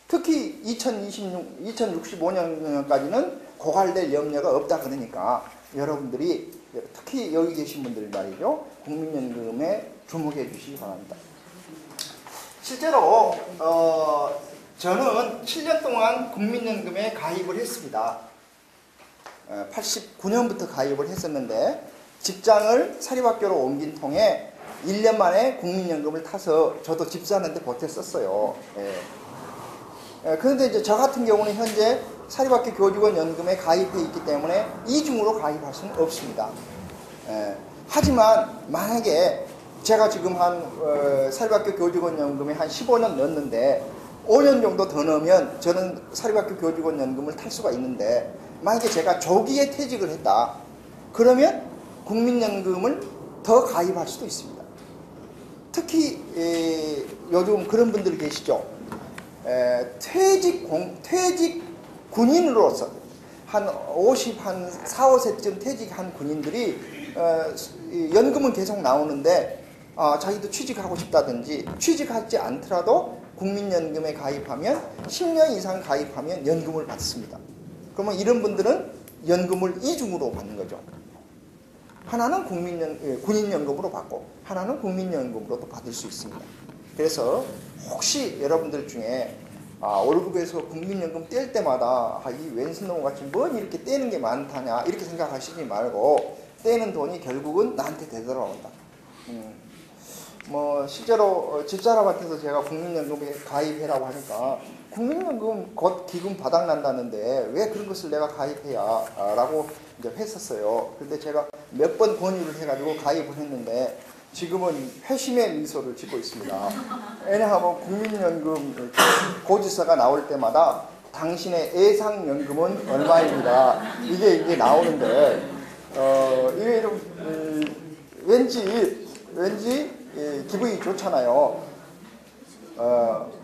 특히 2065년까지는 고갈될 염려가 없다 그러니까 여러분들이 특히 여기 계신 분들 말이죠. 국민연금에 주목해 주시기 바랍니다. 실제로 저는 7년 동안 국민연금에 가입을 했습니다. 89년부터 가입을 했었는데 직장을 사립학교로 옮긴 통에 1년 만에 국민연금을 타서 저도 집 사는데 보탰었어요. 그런데 이제 저 같은 경우는 현재 사립학교 교직원 연금에 가입해 있기 때문에 이중으로 가입할 수는 없습니다. 하지만 만약에 제가 지금 사립학교 교직원 연금에 한 15년 넣었는데 5년 정도 더 넣으면 저는 사립학교 교직원 연금을 탈 수가 있는데 만약에 제가 조기에 퇴직을 했다. 그러면 국민연금을 더 가입할 수도 있습니다. 특히 요즘 그런 분들이 계시죠. 퇴직 군인으로서 한 4, 5세쯤 퇴직한 군인들이 연금은 계속 나오는데 자기도 취직하고 싶다든지 취직하지 않더라도 국민연금에 가입하면 10년 이상 가입하면 연금을 받습니다. 그러면 이런 분들은 연금을 이중으로 받는 거죠. 하나는 군인연금으로 받고 하나는 국민연금으로도 받을 수 있습니다. 그래서 혹시 여러분들 중에 월급에서 국민연금 뗄 때마다 이 왼손놈 같이 뭔 이렇게 떼는 게 많다냐 이렇게 생각하시지 말고 떼는 돈이 결국은 나한테 되돌아온다. 실제로 집사람한테도 제가 국민연금에 가입해라고 하니까 국민연금 곧 기금 바닥난다는데 왜 그런 것을 내가 가입해야 라고 이제 했었어요. 근데 제가 몇 번 권유를 해가지고 가입을 했는데 지금은 회심의 미소를 짓고 있습니다. 왜냐하면 국민연금 고지서가 나올 때마다 당신의 예상연금은 얼마입니다. 이게 나오는데 이게 좀 왠지 기분이 좋잖아요.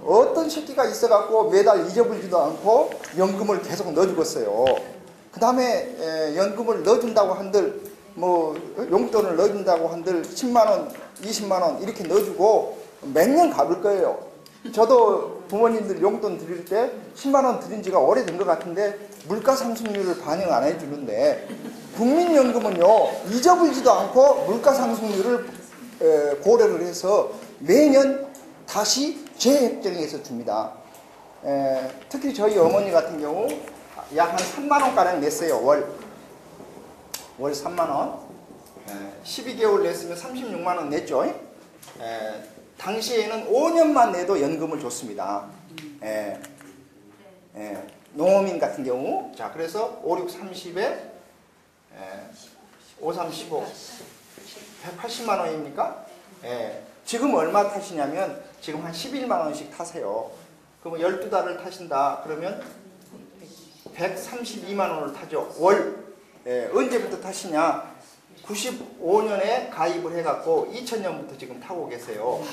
어떤 새끼가 있어갖고 매달 잊어버리지도 않고 연금을 계속 넣어주겠어요. 그 다음에 연금을 넣어준다고 한들 용돈을 넣어준다고 한들 10만원, 20만원 이렇게 넣어주고 몇 년 가볼 거예요. 저도 부모님들 용돈 드릴 때 10만원 드린 지가 오래된 것 같은데 물가 상승률을 반영 안 해주는데 국민연금은요 잊어버리지도 않고 물가 상승률을 고려를 해서 매년 다시 재획정해서 줍니다. 특히 저희 어머니 같은 경우 약 한 3만원가량 냈어요. 월 3만원. 12개월 냈으면 36만원 냈죠. 당시에는 5년만 내도 연금을 줬습니다. 농어민 같은 경우. 자, 그래서 5, 6, 30에 5, 3, 15. 180만원입니까? 지금 얼마 타시냐면 지금 한 11만원씩 타세요. 그러면 12달을 타신다. 그러면 132만원을 타죠. 월. 언제부터 타시냐? 95년에 가입을 해갖고 2000년부터 지금 타고 계세요.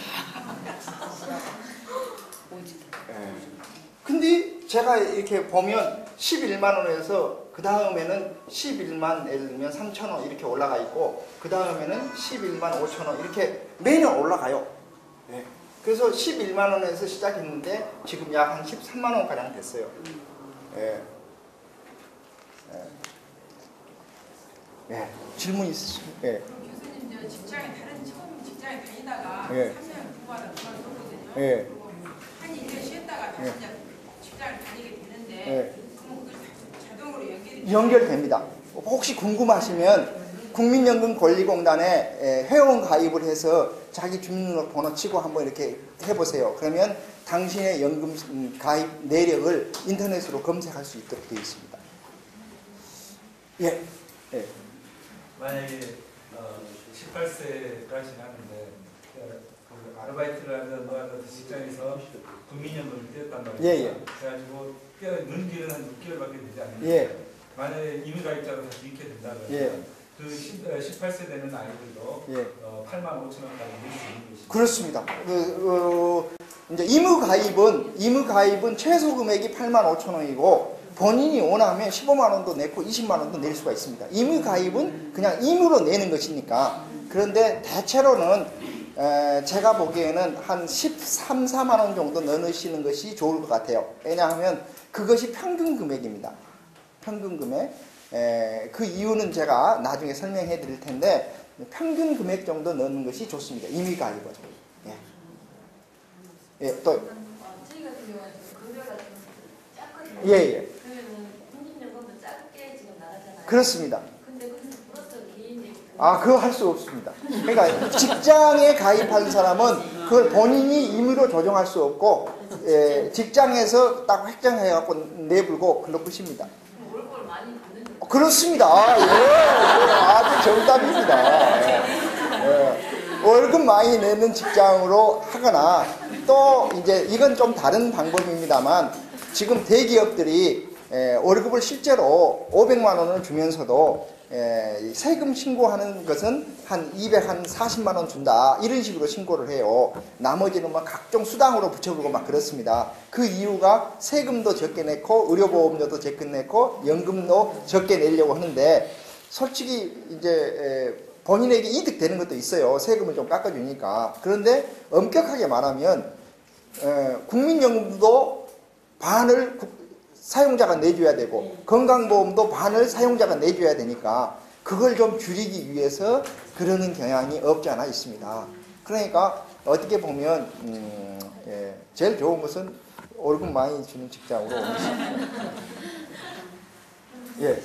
근데 제가 이렇게 보면 11만원에서 그 다음에는 11만 예를 들면 3천원 이렇게 올라가 있고 그 다음에는 11만 5천원 이렇게 매년 올라가요. 그래서 11만원에서 시작했는데 지금 약 한 13만원가량 됐어요. 질문 있으시죠? 교수님, 저 처음 직장에 다니다가 3년 공부하다 그만뒀거든요. 한 1년 쉬었다가 다시 직장을 다니게 되는데 그럼 그게 자동으로 연결됩니다. 혹시 궁금하시면 국민연금 권리공단에 회원 가입을 해서 자기 주민등록번호 치고 한번 이렇게 해보세요. 그러면 당신의 연금 가입 내력을 인터넷으로 검색할 수 있도록 되어 있습니다. 만약에 18세가 지났는데 그 아르바이트를 하던 직장에서 국민연금을 떼었단 말이에요. 예. 그래가지고 는 뒤는 한 6개월밖에 되지 않는데 예. 만약에 임의가입자로 다시 잃게 된다면 그 18세 되는 아이들도 8만 5천 원까지 낼 수 있는 것이죠. 그렇습니다. 이제 임의가입은 최소 금액이 8만 5천 원이고 본인이 원하면 15만 원도 내고 20만 원도 낼 수가 있습니다. 임의가입은 그냥 임의로 내는 것이니까. 그런데 대체로는 제가 보기에는 한 13, 4만 원 정도 넣으시는 것이 좋을 것 같아요. 왜냐하면 그것이 평균 금액입니다. 평균 금액. 그 이유는 제가 나중에 설명해 드릴 텐데 평균 금액 정도 넣는 것이 좋습니다. 임의가입은. 또 저희 같은 경우는 금액가 좀 작거든요. 그러면은 국민연금도 작게 지금 나가잖아요. 그렇습니다. 근데 거기서 플러스 개인이 그거 할 수 없습니다. 그러니까 직장에 가입한 사람은 그걸 본인이 임의로 조정할 수 없고 직장에서 딱 획정해갖고 내불고 글로 푸십니다. 월급을 많이 받는 거. 그렇습니다. 아주 정답입니다. 월급 많이 내는 직장으로 하거나 또 이제 이건 좀 다른 방법입니다만 지금 대기업들이 월급을 실제로 500만 원을 주면서도 세금 신고하는 것은 한 240만 원 준다 이런 식으로 신고를 해요. 나머지는 막 각종 수당으로 붙여보고 막 그렇습니다. 그 이유가 세금도 적게 내고 의료보험료도 적게 내고 연금도 적게 내려고 하는데 솔직히 이제 본인에게 이득되는 것도 있어요. 세금을 좀 깎아주니까. 그런데 엄격하게 말하면 국민연금도 반을 사용자가 내줘야 되고 건강보험도 반을 사용자가 내줘야 되니까 그걸 좀 줄이기 위해서 그러는 경향이 없지 않아 있습니다. 그러니까 어떻게 보면 제일 좋은 것은 월급 많이 주는 직장으로 오는 것입니다. 예.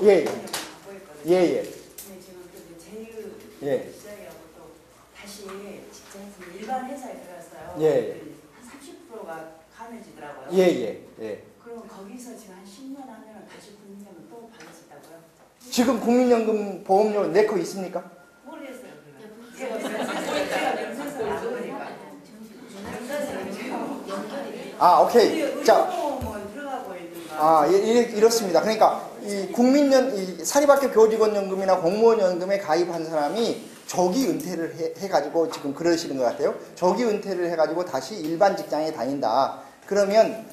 예. 예. 예. 다시 직장에서 일반 회사에 들어갔어요. 예. 한 30%가 감해지더라고요. 예. 그럼 거기서 지금 한 10년 하면 다시 국민연금 또 받을 수 있다고요? 지금 국민연금 보험료 내고 있습니까? 모르겠어요. 제가 명세서 나보니까. 오케이. 자. 들어가고 있는 거. 이렇습니다. 그러니까 이 사립학교 교직원연금이나 공무원연금에 가입한 사람이 조기 은퇴를 해가지고 지금 그러시는 것 같아요. 조기 은퇴를 해가지고 다시 일반 직장에 다닌다. 그러면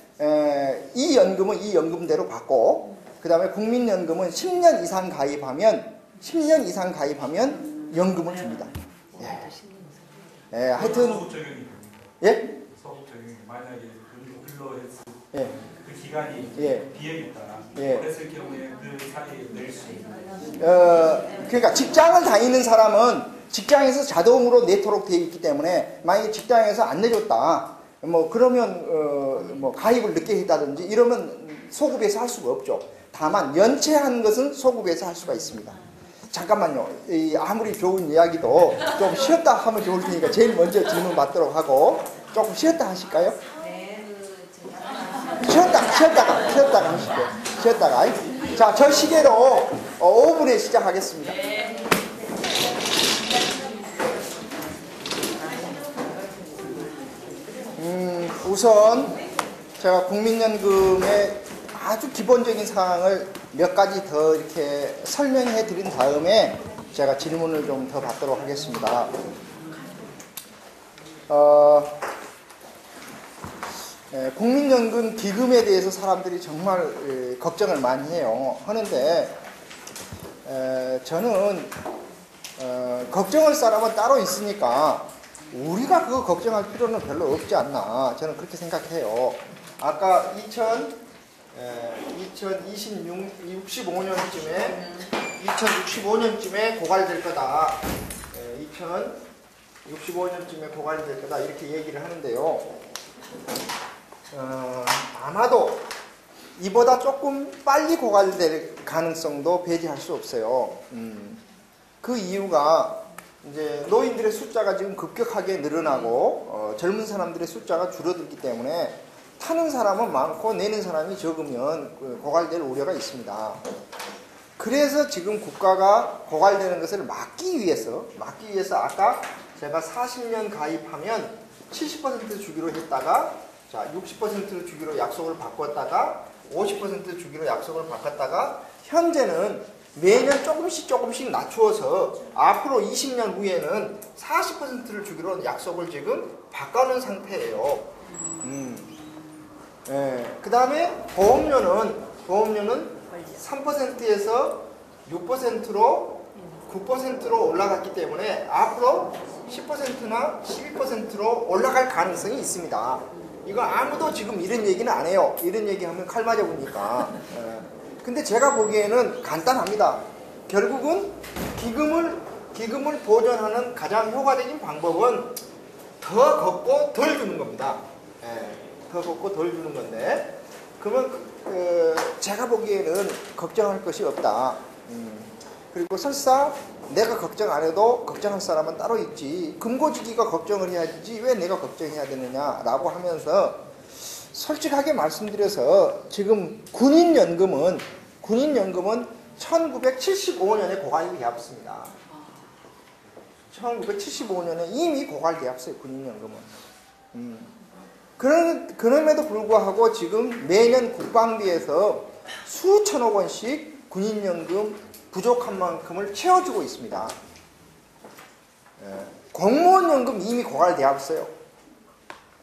이 연금은 이 연금대로 받고 그 다음에 국민연금은 10년 이상 가입하면 연금을 줍니다. 하여튼 소급 적용이 예? 소급 적용이 만약에 근로했을 예. 그 기간이 비어있다. 그랬을 경우에 그 사이에 낼 수 있는. 그러니까 직장을 다니는 사람은 직장에서 자동으로 내도록 되어 있기 때문에 만약에 직장에서 안 내줬다. 그러면 가입을 늦게 했다든지 이러면 소급해서 할 수가 없죠. 다만 연체한 것은 소급해서 할 수가 있습니다. 잠깐만요. 아무리 좋은 이야기도 좀 쉬었다 하면 좋을 테니까 제일 먼저 질문 받도록 하고 조금 쉬었다 하실까요? 쉬었다가 하시죠. 쉬었다가. 자, 저 시계로 5분에 시작하겠습니다. 우선 제가 국민연금의 아주 기본적인 사항을 몇 가지 더 이렇게 설명해 드린 다음에 제가 질문을 좀 더 받도록 하겠습니다. 국민연금 기금에 대해서 사람들이 정말 걱정을 많이 해요. 하는데 저는 걱정할 사람은 따로 있으니까 우리가 그거 걱정할 필요는 별로 없지 않나 저는 그렇게 생각해요. 아까 2065년쯤에 고갈될 거다. 2065년쯤에 고갈될 거다 이렇게 얘기를 하는데요. 아마도 이보다 조금 빨리 고갈될 가능성도 배제할 수 없어요. 그 이유가 이제 노인들의 숫자가 지금 급격하게 늘어나고 젊은 사람들의 숫자가 줄어들기 때문에 타는 사람은 많고 내는 사람이 적으면 고갈될 우려가 있습니다. 그래서 지금 국가가 고갈되는 것을 막기 위해서 아까 제가 40년 가입하면 70% 주기로 했다가 자 60%를 주기로 약속을 바꿨다가 50% 주기로 약속을 바꿨다가 현재는 매년 조금씩 낮추어서 앞으로 20년 후에는 40%를 주기로 약속을 지금 바꿔놓은 상태예요. 예, 그 다음에 보험료는 3%에서 6%로 9%로 올라갔기 때문에 앞으로 10%나 12%로 올라갈 가능성이 있습니다. 이거 아무도 지금 이런 얘기는 안 해요. 이런 얘기하면 칼 맞아보니까. 근데 제가 보기에는 간단합니다. 결국은 기금을 보존하는 가장 효과적인 방법은 더 걷고 덜 주는 겁니다. 더 걷고 덜 주는 건데 그러면 제가 보기에는 걱정할 것이 없다. 그리고 설사 내가 걱정 안 해도 걱정할 사람은 따로 있지. 금고지기가 걱정을 해야지 왜 내가 걱정해야 되느냐라고 하면서 솔직하게 말씀드려서 지금 군인연금은 1975년에 고갈이 되었습니다. 1975년에 이미 고갈되었어요. 군인연금은. 그럼에도 불구하고 지금 매년 국방비에서 수천억 원씩 군인연금 부족한 만큼을 채워주고 있습니다. 공무원연금 이미 고갈되었어요.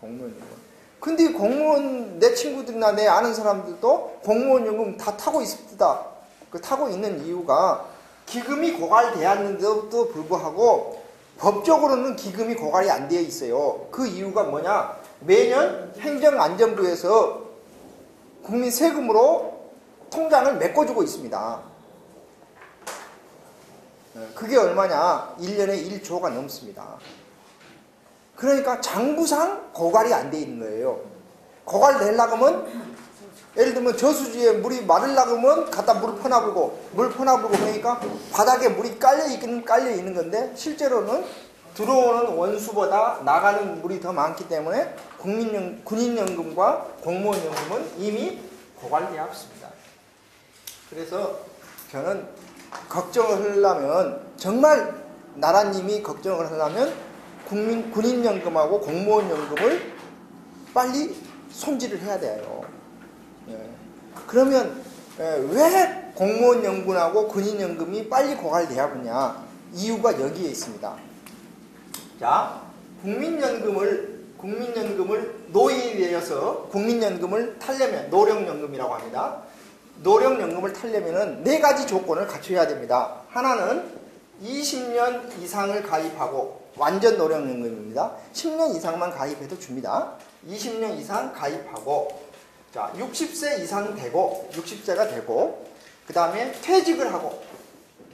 공무원연금. 근데 공무원 내 친구들이나 내 아는 사람들도 공무원연금 다 타고 있습니다. 그 타고 있는 이유가 기금이 고갈되었는데도 불구하고 법적으로는 기금이 고갈이 안 되어 있어요. 그 이유가 뭐냐? 매년 행정안전부에서 국민 세금으로 통장을 메꿔주고 있습니다. 그게 얼마냐? 1년에 1조가 넘습니다. 그러니까 장부상 고갈이 안 돼 있는 거예요. 고갈되려고 하면 예를 들면 저수지에 물이 마르려고 하면 갖다 물 퍼나불고 그러니까 바닥에 물이 깔려 있는 건데 실제로는 들어오는 원수보다 나가는 물이 더 많기 때문에 군인연금과 공무원연금은 이미 고갈되어 있습니다. 그래서 저는 걱정을 하려면 정말 나라님이 걱정을 하려면 군인연금하고 공무원연금을 빨리 손질을 해야 돼요. 그러면 왜 공무원연금하고 군인연금이 빨리 고갈돼야 하느냐? 이유가 여기에 있습니다. 자, 국민연금을 노인이 되어서 국민연금을 타려면 노령연금이라고 합니다. 노령연금을 타려면은 4가지 조건을 갖춰야 됩니다. 하나는 20년 이상을 가입하고 완전 노령연금입니다. 10년 이상만 가입해도 줍니다. 20년 이상 가입하고 자 60세 이상 되고 60세가 되고 그 다음에 퇴직을 하고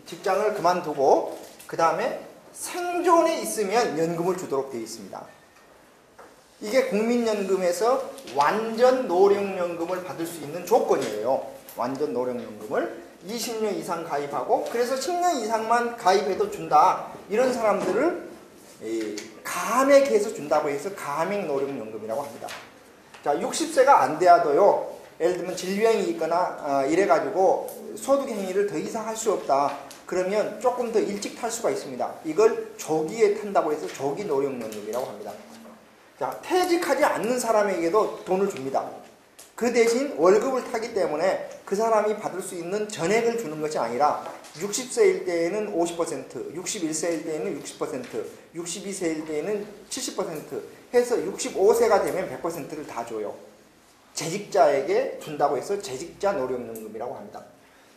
직장을 그만두고 그 다음에 생존에 있으면 연금을 주도록 되어 있습니다. 이게 국민연금에서 완전 노령연금을 받을 수 있는 조건이에요. 완전 노령연금을 20년 이상 가입하고 그래서 10년 이상만 가입해도 준다. 이런 사람들을 가맥해서 준다고 해서 가맥노령연금이라고 합니다. 자, 60세가 안 돼도요. 예를 들면 질병이 있거나 이래가지고 소득행위를 더 이상 할 수 없다. 그러면 조금 더 일찍 탈 수가 있습니다. 이걸 조기에 탄다고 해서 조기노령연금이라고 합니다. 자, 퇴직하지 않는 사람에게도 돈을 줍니다. 그 대신 월급을 타기 때문에 그 사람이 받을 수 있는 전액을 주는 것이 아니라 60세일 때에는 50%, 61세일 때에는 60%, 62세일 때에는 70% 해서 65세가 되면 100%를 다 줘요. 재직자에게 준다고 해서 재직자 노령연금이라고 합니다.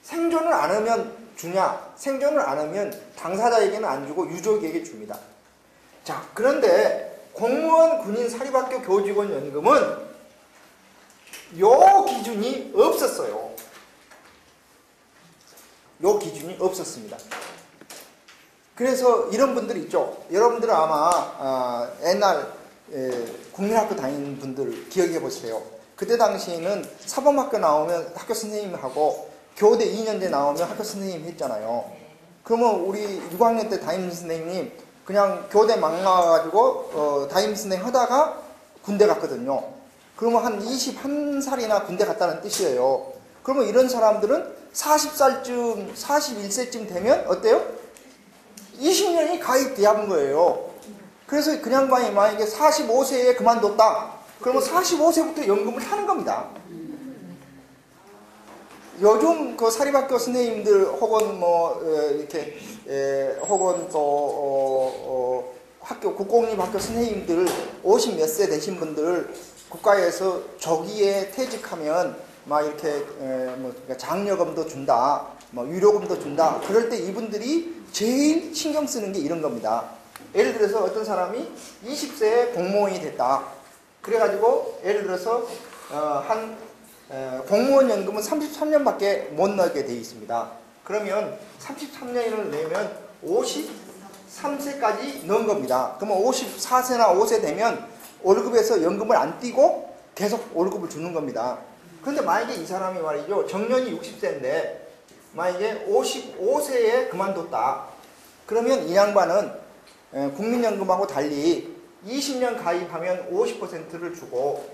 생존을 안 하면 주냐? 생존을 안 하면 당사자에게는 안 주고 유족에게 줍니다. 자, 그런데 공무원, 군인, 사립학교 교직원 연금은 요 기준이 없었어요. 요 기준이 없었습니다. 그래서 이런 분들 있죠. 여러분들은 아마 옛날 국민학교 다니는 분들 기억해 보세요. 그때 당시에는 사범학교 나오면 학교 선생님하고 교대 2년제 나오면 학교 선생님 했잖아요. 그러면 우리 6학년 때 담임 선생님 그냥 교대 막 나와가지고 담임 선생님 하다가 군대 갔거든요. 그러면 한 21살이나 군대 갔다는 뜻이에요. 그러면 이런 사람들은 40살쯤, 41세쯤 되면 어때요? 20년이 가입돼야 거예요. 그래서 그 양반이 만약에 45세에 그만뒀다. 그러면 45세부터 연금을 타는 겁니다. 요즘 그 사립학교 선생님들 혹은 뭐 이렇게 혹은 또 학교 국공립학교 선생님들 50 몇 세 되신 분들 국가에서 조기에 퇴직하면 막 이렇게 뭐 장려금도 준다, 뭐 유료금도 준다. 그럴 때 이분들이 제일 신경 쓰는 게 이런 겁니다. 예를 들어서 어떤 사람이 20세에 공무원이 됐다. 그래가지고 예를 들어서 공무원 연금은 33년밖에 못 넣게 돼 있습니다. 그러면 33년을 내면 53세까지 넣은 겁니다. 그러면 54세나 5세 되면 월급에서 연금을 안 떼고 계속 월급을 주는 겁니다. 그런데 만약에 이 사람이 말이죠, 정년이 60세인데 만약에 55세에 그만뒀다. 그러면 이 양반은 국민연금하고 달리 20년 가입하면 50%를 주고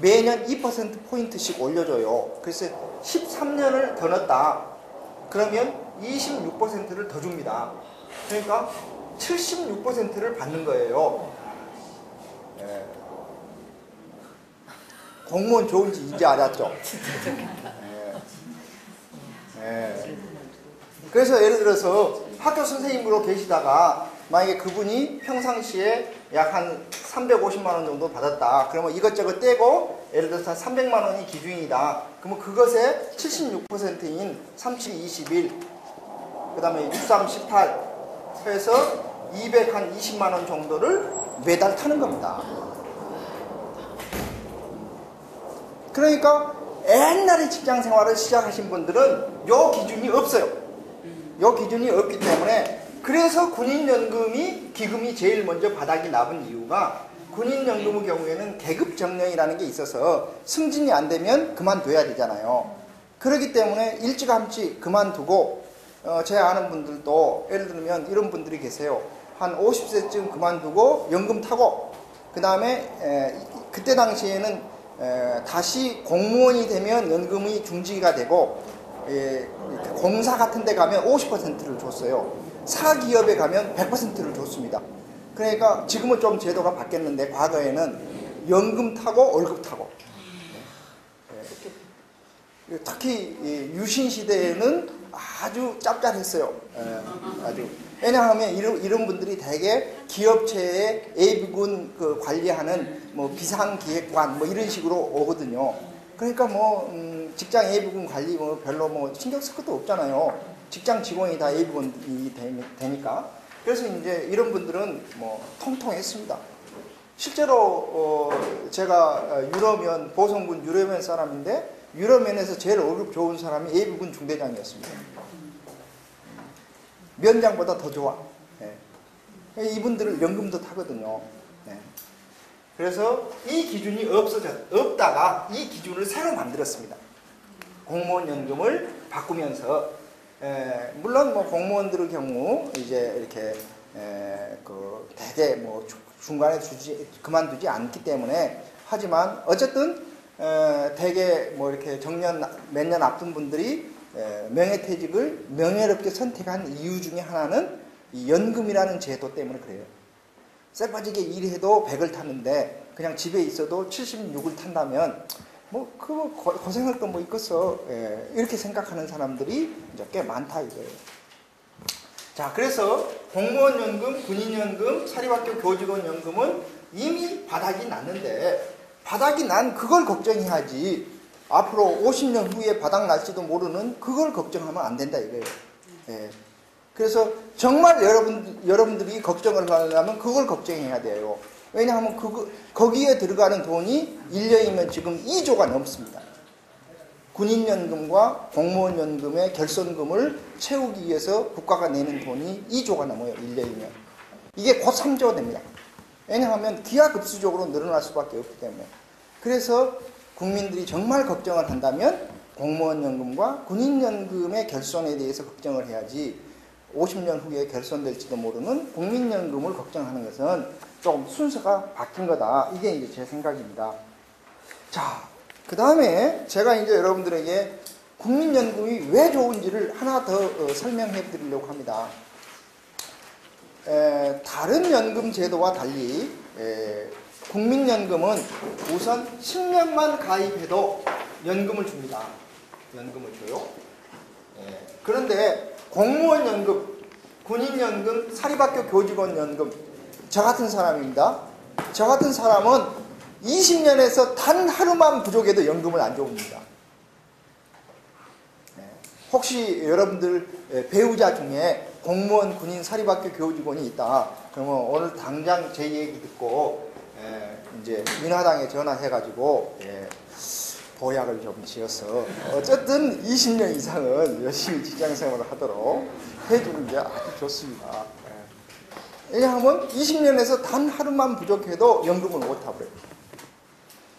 매년 2%포인트씩 올려줘요. 그래서 13년을 더 넣었다. 그러면 26%를 더 줍니다. 그러니까 76%를 받는 거예요. 공무원 좋은지 이제 알았죠? 그래서 예를 들어서 학교 선생님으로 계시다가 만약에 그분이 평상시에 약 한 350만 원 정도 받았다. 그러면 이것저것 떼고 예를 들어서 한 300만 원이 기준이다. 그러면 그것의 76%인 37, 21, 그 다음에 63, 18 해서 220만 원 정도를 매달 타는 겁니다. 그러니까 옛날에 직장 생활을 시작하신 분들은 요 기준이 없어요. 요 기준이 없기 때문에 그래서 군인연금이 기금이 제일 먼저 바닥이 나쁜 이유가 군인연금의 경우에는 계급정년이라는 게 있어서 승진이 안 되면 그만둬야 되잖아요. 그렇기 때문에 일찌감치 그만두고 제 아는 분들도 예를 들면 이런 분들이 계세요. 한 50세쯤 그만두고 연금 타고 그 다음에 그때 당시에는 다시 공무원이 되면 연금이 중지가 되고 공사 같은 데 가면 50%를 줬어요. 사기업에 가면 100%를 줬습니다. 그러니까 지금은 좀 제도가 바뀌었는데 과거에는 연금 타고 월급 타고 특히 유신 시대에는 아주 짭짤했어요. 아주. 왜냐하면 이런 분들이 대개 기업체의 예비군 그 관리하는 뭐 비상기획관 뭐 이런 식으로 오거든요. 그러니까 뭐 직장 예비군 관리 뭐 별로 뭐 신경 쓸 것도 없잖아요. 직장 직원이 다 예비군이 되니까. 그래서 이제 이런 분들은 뭐 통통했습니다. 실제로 제가 유럽면 보성군 유럽면 사람인데 유럽면에서 제일 월급 좋은 사람이 예비군 중대장이었습니다. 면장보다 더 좋아. 네. 이분들은 연금도 타거든요. 네. 그래서 이 기준이 없다가 이 기준을 새로 만들었습니다. 공무원 연금을 바꾸면서 물론 뭐 공무원들의 경우 이제 이렇게 그 대개 뭐 중간에 그만두지 않기 때문에 하지만 어쨌든 대개 뭐 이렇게 정년 몇 년 앞둔 분들이 명예퇴직을 명예롭게 선택한 이유 중에 하나는 이 연금이라는 제도 때문에 그래요. 쎄빠지게 일해도 100을 타는데 그냥 집에 있어도 76을 탄다면 뭐 그거 고생할 거 뭐 있겠어. 이렇게 생각하는 사람들이 이제 꽤 많다 이거예요. 자, 그래서 공무원 연금, 군인 연금, 사립학교 교직원 연금은 이미 바닥이 났는데 바닥이 난 그걸 걱정해야지. 앞으로 50년 후에 바닥 날지도 모르는 그걸 걱정하면 안 된다 이거예요. 그래서 정말 여러분들이 걱정을 하려면 그걸 걱정해야 돼요. 왜냐하면 거기에 들어가는 돈이 1년이면 지금 2조가 넘습니다. 군인연금과 공무원연금의 결손금을 채우기 위해서 국가가 내는 돈이 2조가 넘어요. 1년이면. 이게 곧 3조 됩니다. 왜냐하면 기하급수적으로 늘어날 수밖에 없기 때문에. 그래서 국민들이 정말 걱정을 한다면 공무원연금과 군인연금의 결손에 대해서 걱정을 해야지 50년 후에 결손될지도 모르는 국민연금을 걱정하는 것은 조금 순서가 바뀐 거다. 이게 이제 제 생각입니다. 자, 그 다음에 제가 이제 여러분들에게 국민연금이 왜 좋은지를 하나 더 설명해 드리려고 합니다. 다른 연금 제도와 달리 국민연금은 우선 10년만 가입해도 연금을 줍니다. 연금을 줘요. 그런데 공무원 연금, 군인연금, 사립학교 교직원 연금, 저 같은 사람입니다. 저 같은 사람은 20년에서 단 하루만 부족해도 연금을 안 줍니다. 혹시 여러분들 배우자 중에 공무원, 군인, 사립학교 교직원이 있다. 그러면 오늘 당장 제 얘기 듣고 이제 민화당에 전화해가지고 보약을 좀 지어서 어쨌든 20년 이상은 열심히 직장생활을 하도록 해주는 게 아주 좋습니다. 왜냐하면 20년에서 단 하루만 부족해도 연금을 못 타버려요.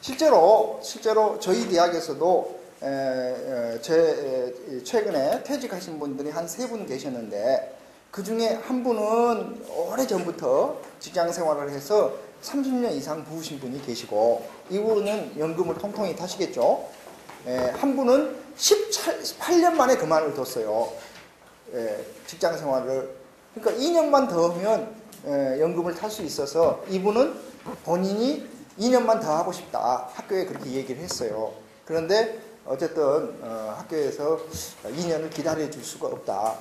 실제로 저희 대학에서도 최근에 퇴직하신 분들이 한 3분 계셨는데 그 중에 한 분은 오래전부터 직장생활을 해서 30년 이상 부으신 분이 계시고 이분은 연금을 통통히 타시겠죠. 한 분은 18년 만에 그만을 뒀어요. 직장생활을. 그러니까 2년만 더 하면 연금을 탈 수 있어서 이분은 본인이 2년만 더 하고 싶다. 학교에 그렇게 얘기를 했어요. 그런데 어쨌든 학교에서 2년을 기다려 줄 수가 없다.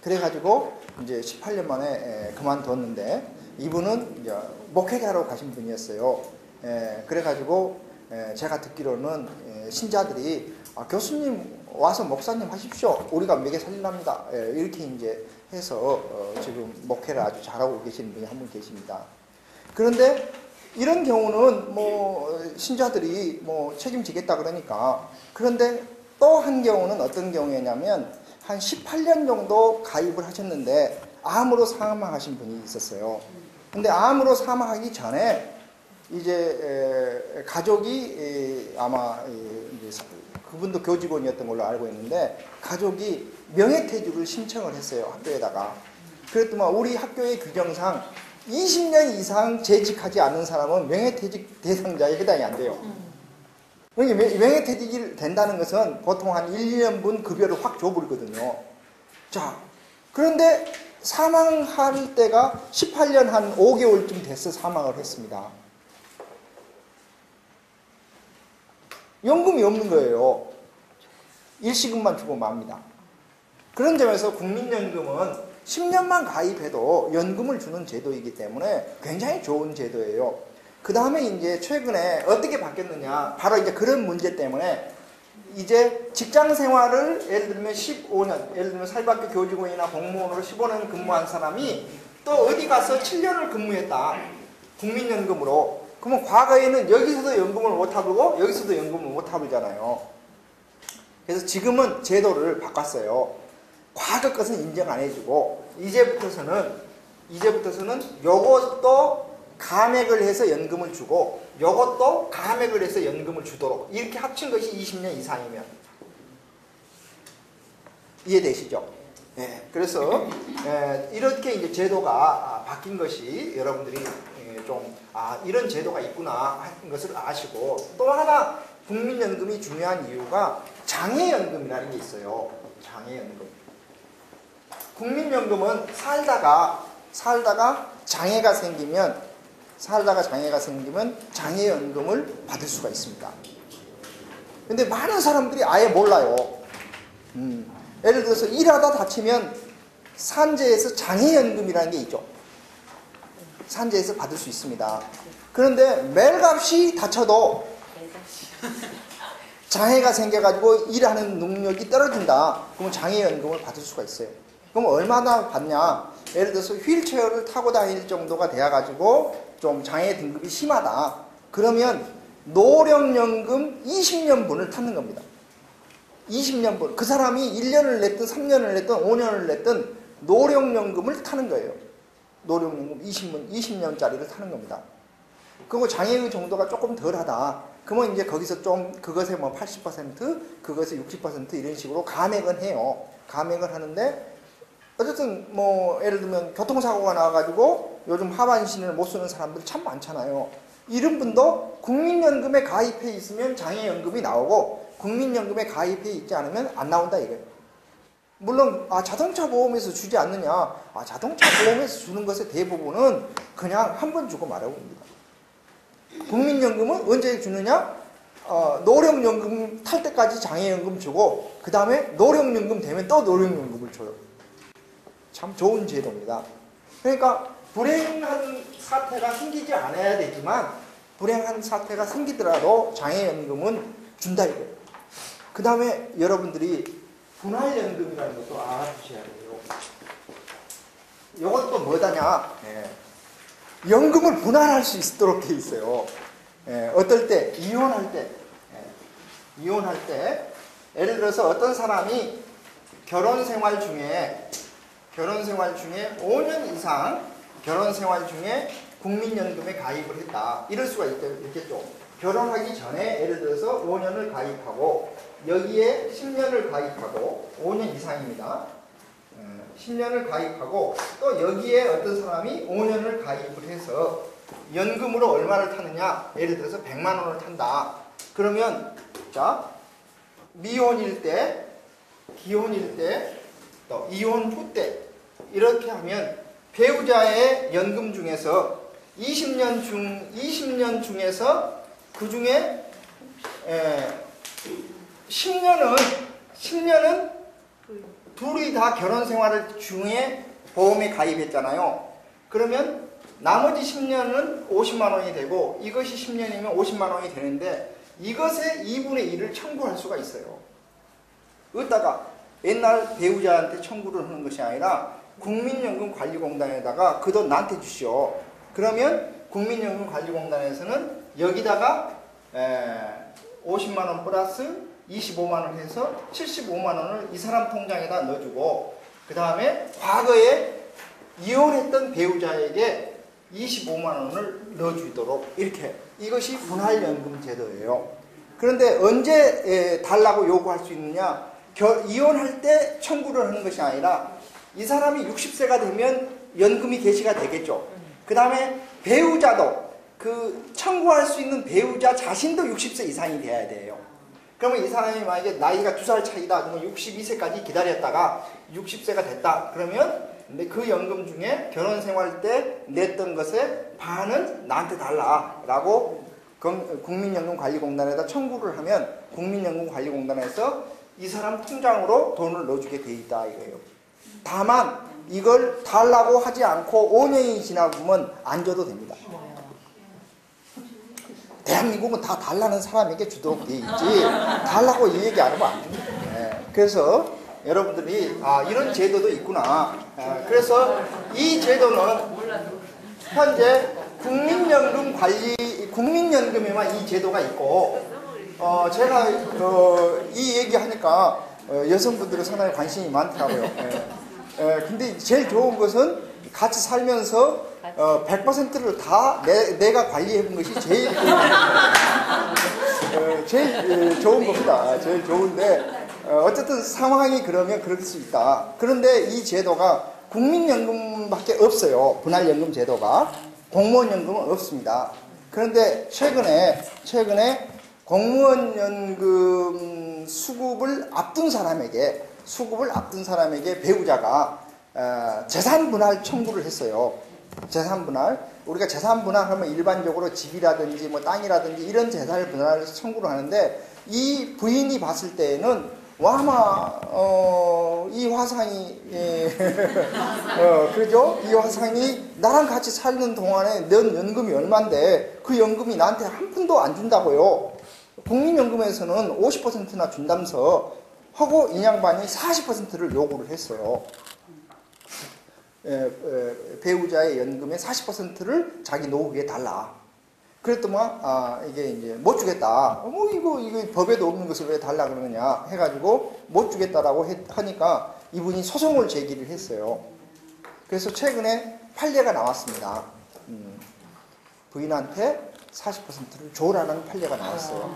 그래가지고 이제 18년 만에 그만뒀는데 이분은 이제 목회자로 가신 분이었어요. 그래가지고 제가 듣기로는 신자들이 교수님 와서 목사님 하십시오. 우리가 먹여 살리랍니다. 이렇게 이제 해서 지금 목회를 아주 잘하고 계시는 분이 한 분 계십니다. 그런데 이런 경우는 뭐 신자들이 뭐 책임지겠다 그러니까. 그런데 또 한 경우는 어떤 경우였냐면 한 18년 정도 가입을 하셨는데 암으로 사망하신 분이 있었어요. 근데 암으로 사망하기 전에 이제 가족이 아마 그분도 교직원이었던 걸로 알고 있는데 가족이 명예퇴직을 신청을 했어요. 학교에다가. 그랬더니 우리 학교의 규정상 20년 이상 재직하지 않는 사람은 명예퇴직 대상자에 해당이 안 돼요. 명예퇴직이 된다는 것은 보통 한 1, 2년분 급여를 확 줘버리거든요. 자, 그런데 사망할 때가 18년 한 5개월쯤 돼서 사망을 했습니다. 연금이 없는 거예요. 일시금만 주고 맙니다. 그런 점에서 국민연금은 10년만 가입해도 연금을 주는 제도이기 때문에 굉장히 좋은 제도예요. 그 다음에 이제 최근에 어떻게 바뀌었느냐. 바로 이제 그런 문제 때문에 이제 직장 생활을 예를 들면 15년, 예를 들면 사립학교 교직원이나 공무원으로 15년 근무한 사람이 또 어디 가서 7년을 근무했다. 국민연금으로. 그러면 과거에는 여기서도 연금을 못 타보고 여기서도 연금을 못 타보잖아요. 그래서 지금은 제도를 바꿨어요. 과거 것은 인정 안 해주고 이제부터서는 요것도 감액을 해서 연금을 주고 요것도 감액을 해서 연금을 주도록 이렇게 합친 것이 20년 이상이면 이해되시죠? 네, 그래서 이렇게 이제 제도가 바뀐 것이 여러분들이 좀 이런 제도가 있구나 하는 것을 아시고 또 하나 국민연금이 중요한 이유가 장애연금이라는 게 있어요. 장애연금. 국민연금은 살다가 장애가 생기면 장애연금을 받을 수가 있습니다. 근데 많은 사람들이 아예 몰라요. 예를 들어서 일하다 다치면 산재에서 장애연금이라는 게 있죠. 산재에서 받을 수 있습니다. 그런데 멜값이 다쳐도 장애가 생겨가지고 일하는 능력이 떨어진다. 그러면 장애연금을 받을 수가 있어요. 그럼 얼마나 받냐? 예를 들어서 휠체어를 타고 다닐 정도가 되어가지고 좀 장애 등급이 심하다. 그러면 노령연금 20년분을 타는 겁니다. 20년분. 그 사람이 1년을 냈든 3년을 냈든 5년을 냈든 노령연금을 타는 거예요. 노령연금 20년짜리를 타는 겁니다. 그리고 장애의 정도가 조금 덜하다. 그러면 이제 거기서 좀 그것에 뭐 80%, 그것에 60% 이런 식으로 감액은 해요. 감액을 하는데 어쨌든 뭐 예를 들면 교통사고가 나와가지고 요즘 하반신을 못 쓰는 사람들 참 많잖아요. 이런 분도 국민연금에 가입해 있으면 장애연금이 나오고 국민연금에 가입해 있지 않으면 안 나온다 이거예요. 물론 자동차 보험에서 주지 않느냐, 자동차 보험에서 주는 것의 대부분은 그냥 한 번 주고 말아봅니다. 국민연금은 언제 주느냐? 노령연금 탈 때까지 장애연금 주고 그 다음에 노령연금 되면 또 노령연금을 줘요. 참 좋은 제도입니다. 그러니까 불행한 사태가 생기지 않아야 되지만 불행한 사태가 생기더라도 장애연금은 준다 이거예요. 그 다음에 여러분들이 분할연금이라는 것도 알아두셔야 돼요. 이것도 뭐다냐? 연금을 분할할 수 있도록 돼 있어요. 어떨 때? 이혼할 때. 이혼할 때 예를 들어서 어떤 사람이 결혼 생활 중에 5년 이상 결혼 생활 중에 국민연금에 가입을 했다. 이럴 수가 있겠죠. 결혼하기 전에 예를 들어서 5년을 가입하고 여기에 10년을 가입하고 5년 이상입니다. 10년을 가입하고 또 여기에 어떤 사람이 5년을 가입을 해서 연금으로 얼마를 타느냐? 예를 들어서 100만 원을 탄다. 그러면 자, 미혼일 때, 기혼일 때, 또 이혼 후 때 이렇게 하면 배우자의 연금 중에서 20년 중에서 그 중에 10년은 둘이 다 결혼 생활을 중에 보험에 가입했잖아요. 그러면 나머지 10년은 50만 원이 되고 이것이 10년이면 50만 원이 되는데 이것의 2분의 1을 청구할 수가 있어요. 어디다가 옛날 배우자한테 청구를 하는 것이 아니라 국민연금관리공단에다가 그 돈 나한테 주시오. 그러면 국민연금관리공단에서는 여기다가 50만 원 플러스 25만 원 해서 75만 원을 이 사람 통장에다 넣어주고 그 다음에 과거에 이혼했던 배우자에게 25만 원을 넣어주도록 이렇게 이것이 분할연금 제도예요. 그런데 언제 달라고 요구할 수 있느냐? 이혼할 때 청구를 하는 것이 아니라 이 사람이 60세가 되면 연금이 개시가 되겠죠. 그 다음에 배우자도 그 청구할 수 있는 배우자 자신도 60세 이상이 돼야 돼요. 그러면 이 사람이 만약에 나이가 2살 차이다 그러면 62세까지 기다렸다가 60세가 됐다 그러면 근데 그 연금 중에 결혼 생활 때 냈던 것의 반은 나한테 달라라고 국민연금관리공단에다 청구를 하면 국민연금관리공단에서 이 사람 통장으로 돈을 넣어주게 돼 있다 이거예요. 다만 이걸 달라고 하지 않고 5년이 지나면 안 줘도 됩니다. 대한민국은 다 달라는 사람에게 주도록 돼 있지 달라고 이 얘기 안 하면 안 줍니다. 그래서 여러분들이 이런 제도도 있구나. 그래서 이 제도는 현재 국민연금에만 이 제도가 있고 제가 이 얘기하니까 여성분들은 상당히 관심이 많더라고요. 근데 제일 좋은 것은 같이 살면서 100%를 다 내가 관리해본 것이 제일 좋은 겁니다. 제일 좋은데 어쨌든 상황이 그러면 그럴 수 있다. 그런데 이 제도가 국민연금밖에 없어요. 분할연금 제도가. 공무원연금은 없습니다. 그런데 최근에 공무원연금 수급을 앞둔 사람에게 배우자가 재산분할 청구를 했어요. 재산분할. 우리가 재산분할하면 일반적으로 집이라든지 뭐 땅이라든지 이런 재산을 분할해서 청구를 하는데 이 부인이 봤을 때에는 아마 이 화상이 그죠? 이 화상이 나랑 같이 살는 동안에 넌 연금이 얼만데 그 연금이 나한테 한 푼도 안 준다고요. 국민연금에서는 50%나 준다면서 하고 이 양반이 40%를 요구를 했어요. 배우자의 연금의 40%를 자기 노후에 달라. 그랬더만 이게 이제 못 주겠다. 이거 법에도 없는 것을 왜 달라 그러느냐 해가지고 못 주겠다라고 하니까 이분이 소송을 제기를 했어요. 그래서 최근에 판례가 나왔습니다. 부인한테 40%를 줘라는 판례가 나왔어요.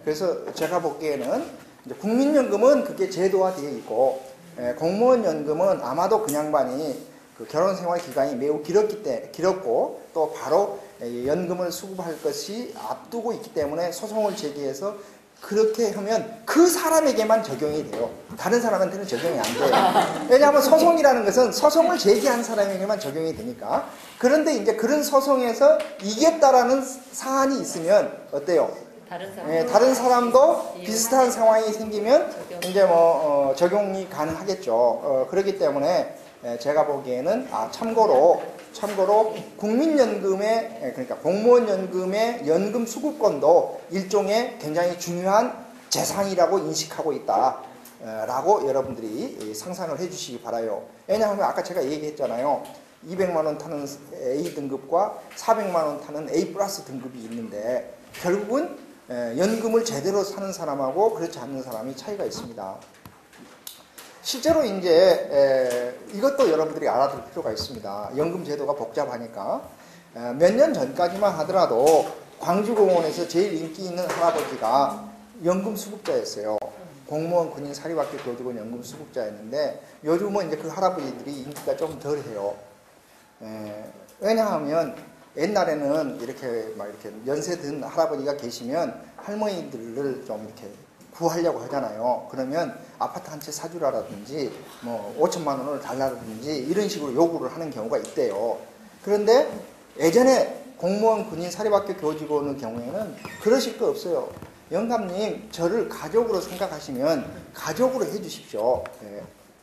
그래서 제가 보기에는 이제 국민연금은 그게 제도화되어 있고 공무원연금은 아마도 그 양반이 그 결혼생활 기간이 매우 길었고 또 바로 연금을 수급할 것이 앞두고 있기 때문에 소송을 제기해서 그렇게 하면 그 사람에게만 적용이 돼요. 다른 사람한테는 적용이 안 돼요. 왜냐하면 소송이라는 것은 소송을 제기한 사람에게만 적용이 되니까. 그런데 이제 그런 소송에서 이겼다라는 사안이 있으면 어때요? 다른 사람도 비슷한 상황이 생기면 이제 뭐 적용이 가능하겠죠. 그렇기 때문에 제가 보기에는 참고로 국민연금의, 그러니까 공무원 연금의 연금 수급권도 일종의 굉장히 중요한 재산이라고 인식하고 있다라고 여러분들이 상상을 해주시기 바라요. 왜냐하면 아까 제가 얘기했잖아요. 200만 원 타는 A 등급과 400만 원 타는 A 플러스 등급이 있는데 결국은 연금을 제대로 사는 사람하고 그렇지 않는 사람이 차이가 있습니다. 실제로 이제 이것도 여러분들이 알아둘 필요가 있습니다. 연금 제도가 복잡하니까 몇 년 전까지만 하더라도 광주공원에서 제일 인기 있는 할아버지가 연금 수급자였어요. 공무원, 군인, 사립학교 교직원 연금 수급자였는데 요즘은 이제 그 할아버지들이 인기가 좀 덜해요. 왜냐하면 옛날에는 이렇게 연세 든 할아버지가 계시면 할머니들을 좀 이렇게 구하려고 하잖아요. 그러면 아파트 한 채 사주라든지 뭐 5천만 원을 달라든지 이런 식으로 요구를 하는 경우가 있대요. 그런데 예전에 공무원, 군인, 사립학교 교직원의 경우에는 그러실 거 없어요. 영감님, 저를 가족으로 생각하시면 가족으로 해주십시오.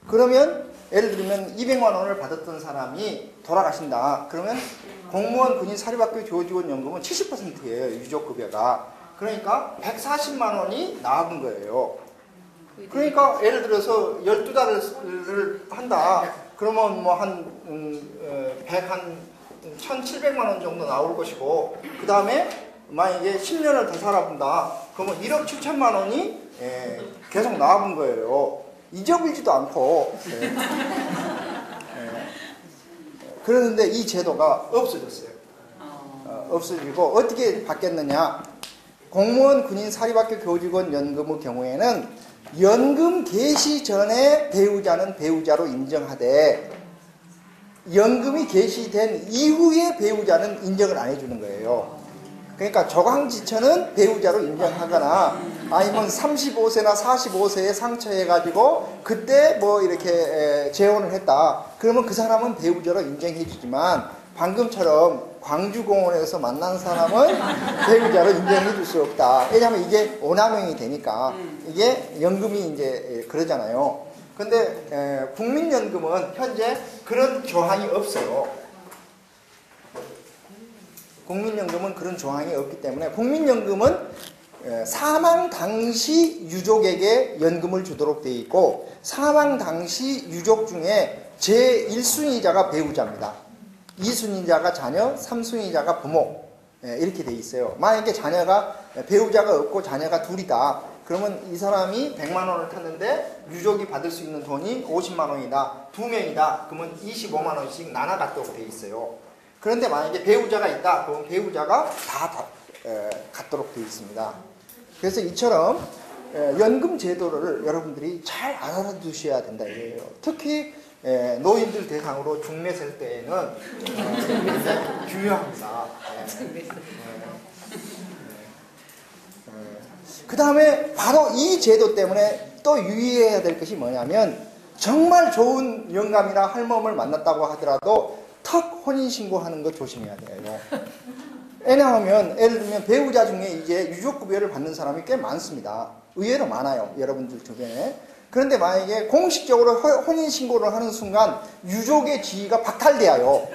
그러면 예를 들면 200만 원을 받았던 사람이 돌아가신다. 그러면 공무원, 군인, 사립학교 교직원 연금은 70%예요. 유족급여가. 그러니까 140만 원이 나온 거예요. 그러니까 예를 들어서 12달을 한다. 그러면 뭐 한 1,700만 원 정도 나올 것이고, 그 다음에 만약에 10년을 더 살아본다. 그러면 1억 7천만 원이 계속 나온 거예요. 잊어버리지도 않고. 그러는데 이 제도가 없어졌어요. 없어지고 어떻게 바뀌었느냐. 공무원, 군인, 사립학교 교직원 연금의 경우에는 연금 개시 전에 배우자는 배우자로 인정하되 연금이 개시된 이후에 배우자는 인정을 안 해주는 거예요. 그러니까 조강지처는 배우자로 인정하거나 아니면 35세나 45세에 상처해가지고 그때 뭐 이렇게 재혼을 했다. 그러면 그 사람은 배우자로 인정해주지만 방금처럼 광주공원에서 만난 사람은 배우자로 인정해 줄 수 없다. 왜냐하면 이게 오남용이 되니까. 이게 연금이 이제 그러잖아요. 근데 국민연금은 현재 그런 조항이 없어요. 국민연금은 그런 조항이 없기 때문에 국민연금은 사망 당시 유족에게 연금을 주도록 되어 있고 사망 당시 유족 중에 제1순위자가 배우자입니다. 2순위자가 자녀, 3순위자가 부모 이렇게 돼 있어요. 만약에 자녀가 배우자가 없고 자녀가 둘이다. 그러면 이 사람이 100만 원을 탔는데 유족이 받을 수 있는 돈이 50만 원이다. 2명이다. 그러면 25만 원씩 나눠 갖도록 돼 있어요. 그런데 만약에 배우자가 있다. 그러면 배우자가 다 갖도록 돼 있습니다. 그래서 이처럼 연금 제도를 여러분들이 잘 알아두셔야 된다 이거예요. 특히 노인들 대상으로 중매세 때에는 중요합니다. 그 다음에 바로 이 제도 때문에 또 유의해야 될 것이 뭐냐면 정말 좋은 영감이나 할멈을 만났다고 하더라도 턱 혼인신고하는 거 조심해야 돼요. 왜냐하면 예를 들면 배우자 중에 이제 유족급여를 받는 사람이 꽤 많습니다. 의외로 많아요. 여러분들 주변에. 그런데 만약에 공식적으로 혼인신고를 하는 순간 유족의 지위가 박탈돼요.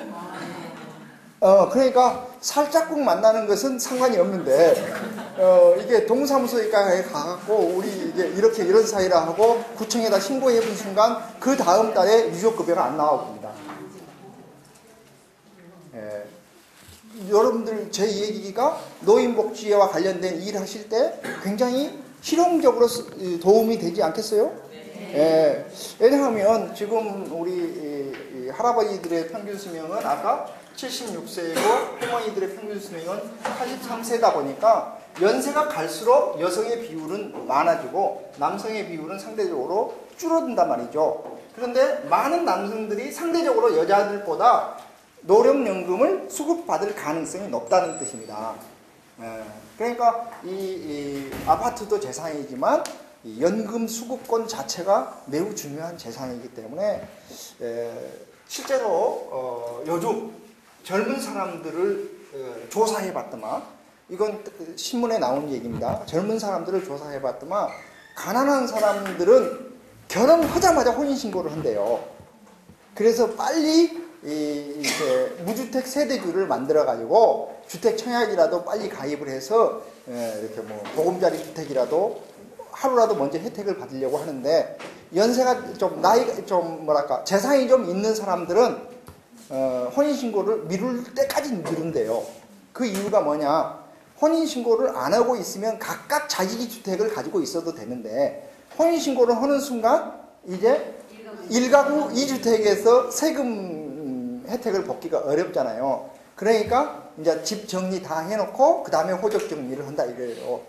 그러니까 살짝국 만나는 것은 상관이 없는데 이게 동사무소에 가갖고 우리 이게 이렇게 이런 사이라 하고 구청에다 신고해본 순간 그 다음 달에 유족급여가 안 나와봅니다. 여러분들 제 얘기가 노인복지와 관련된 일 하실 때 굉장히 실용적으로 도움이 되지 않겠어요? 왜냐하면 지금 우리 할아버지들의 평균 수명은 아까 76세이고 할머니들의 평균 수명은 83세다 보니까 연세가 갈수록 여성의 비율은 많아지고 남성의 비율은 상대적으로 줄어든단 말이죠. 그런데 많은 남성들이 상대적으로 여자들보다 노령연금을 수급받을 가능성이 높다는 뜻입니다. 그러니까 이 아파트도 재산이지만 이 연금 수급권 자체가 매우 중요한 재산이기 때문에 실제로 요즘 젊은 사람들을 조사해봤더만, 이건 신문에 나온 얘기입니다. 젊은 사람들을 조사해봤더만 가난한 사람들은 결혼하자마자 혼인신고를 한대요. 그래서 빨리 이렇게 무주택 세대주를 만들어가지고 주택 청약이라도 빨리 가입을 해서 이렇게 뭐 보금자리 주택이라도 하루라도 먼저 혜택을 받으려고 하는데, 연세가 좀 나이가 좀 뭐랄까 재산이 좀 있는 사람들은 혼인신고를 미룰 때까지 미룬대요. 그 이유가 뭐냐? 혼인신고를 안 하고 있으면 각각 자기 주택을 가지고 있어도 되는데, 혼인신고를 하는 순간 이제 1가구 2주택에서 세금 혜택을 받기가 어렵잖아요. 그러니까 이제 집 정리 다 해놓고 그 다음에 호적 정리를 한다 이래요.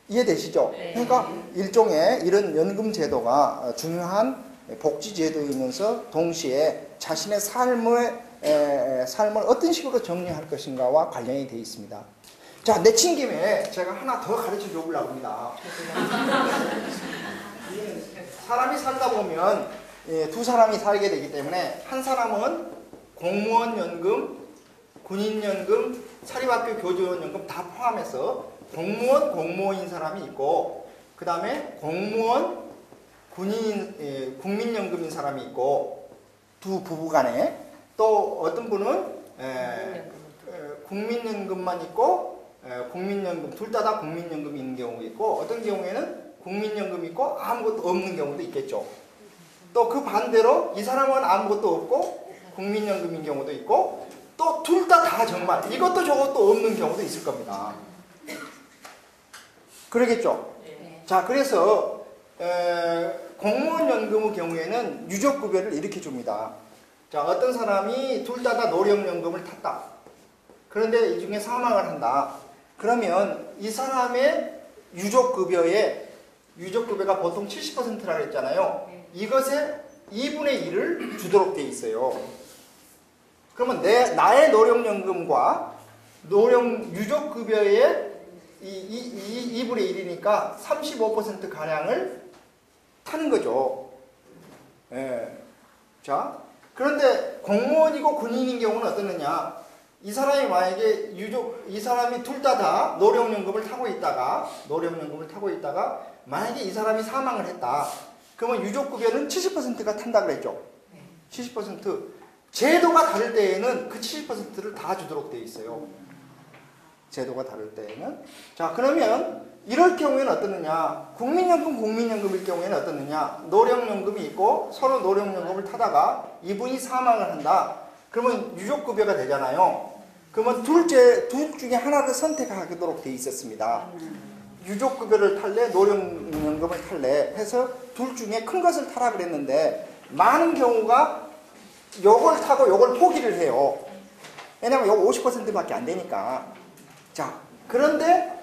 이해되시죠? 그러니까 일종의 이런 연금 제도가 중요한 복지 제도이면서 동시에 자신의 삶을 어떤 식으로 정리할 것인가와 관련이 되어 있습니다. 자, 내친 김에 제가 하나 더 가르쳐 줘보려고 합니다. 사람이 살다 보면 두 사람이 살게 되기 때문에, 한 사람은 공무원 연금, 군인 연금, 사립학교 교직원 연금 다 포함해서 공무원인 사람이 있고, 그 다음에 공무원, 군인, 국민연금인 사람이 있고, 두 부부간에 또 어떤 분은 국민연금만 있고 국민연금 둘 다 국민연금이 있는 경우가 있고, 어떤 경우에는 국민연금이 있고 아무것도 없는 경우도 있겠죠. 또 그 반대로 이 사람은 아무것도 없고 국민연금인 경우도 있고, 또 둘 다 정말 이것도 저것도 없는 경우도 있을 겁니다. 그러겠죠? 자, 그래서 공무원 연금의 경우에는 유족급여를 이렇게 줍니다. 자, 어떤 사람이 둘 다 노령연금을 탔다. 그런데 이 중에 사망을 한다. 그러면 이 사람의 유족급여가 보통 70%라고 했잖아요. 이것의 2분의 1을 주도록 돼 있어요. 그러면 나의 노령연금과 유족급여의 2분의 1이니까 35% 가량을 타는 거죠. 자, 그런데 공무원이고 군인인 경우는 어떻느냐? 이 사람이 만약에 이 사람이 둘 다 노령연금을 타고 있다가 만약에 이 사람이 사망을 했다. 그러면 유족급여는 70%가 탄다 그랬죠. 70%. 제도가 다를 때에는 그 70%를 다 주도록 되어 있어요. 제도가 다를 때에는. 자, 그러면 이럴 경우에는 어떻느냐? 국민연금일 경우에는 어떻느냐? 노령연금이 있고 서로 노령연금을 타다가 이분이 사망을 한다. 그러면 유족급여가 되잖아요. 그러면 둘 중에 하나를 선택하도록 되어 있었습니다. 유족급여를 탈래, 노령연금을 탈래 해서 둘 중에 큰 것을 타라 그랬는데, 많은 경우가 요걸 타고 요걸 포기를 해요. 왜냐면 요거 50%밖에 안 되니까. 자, 그런데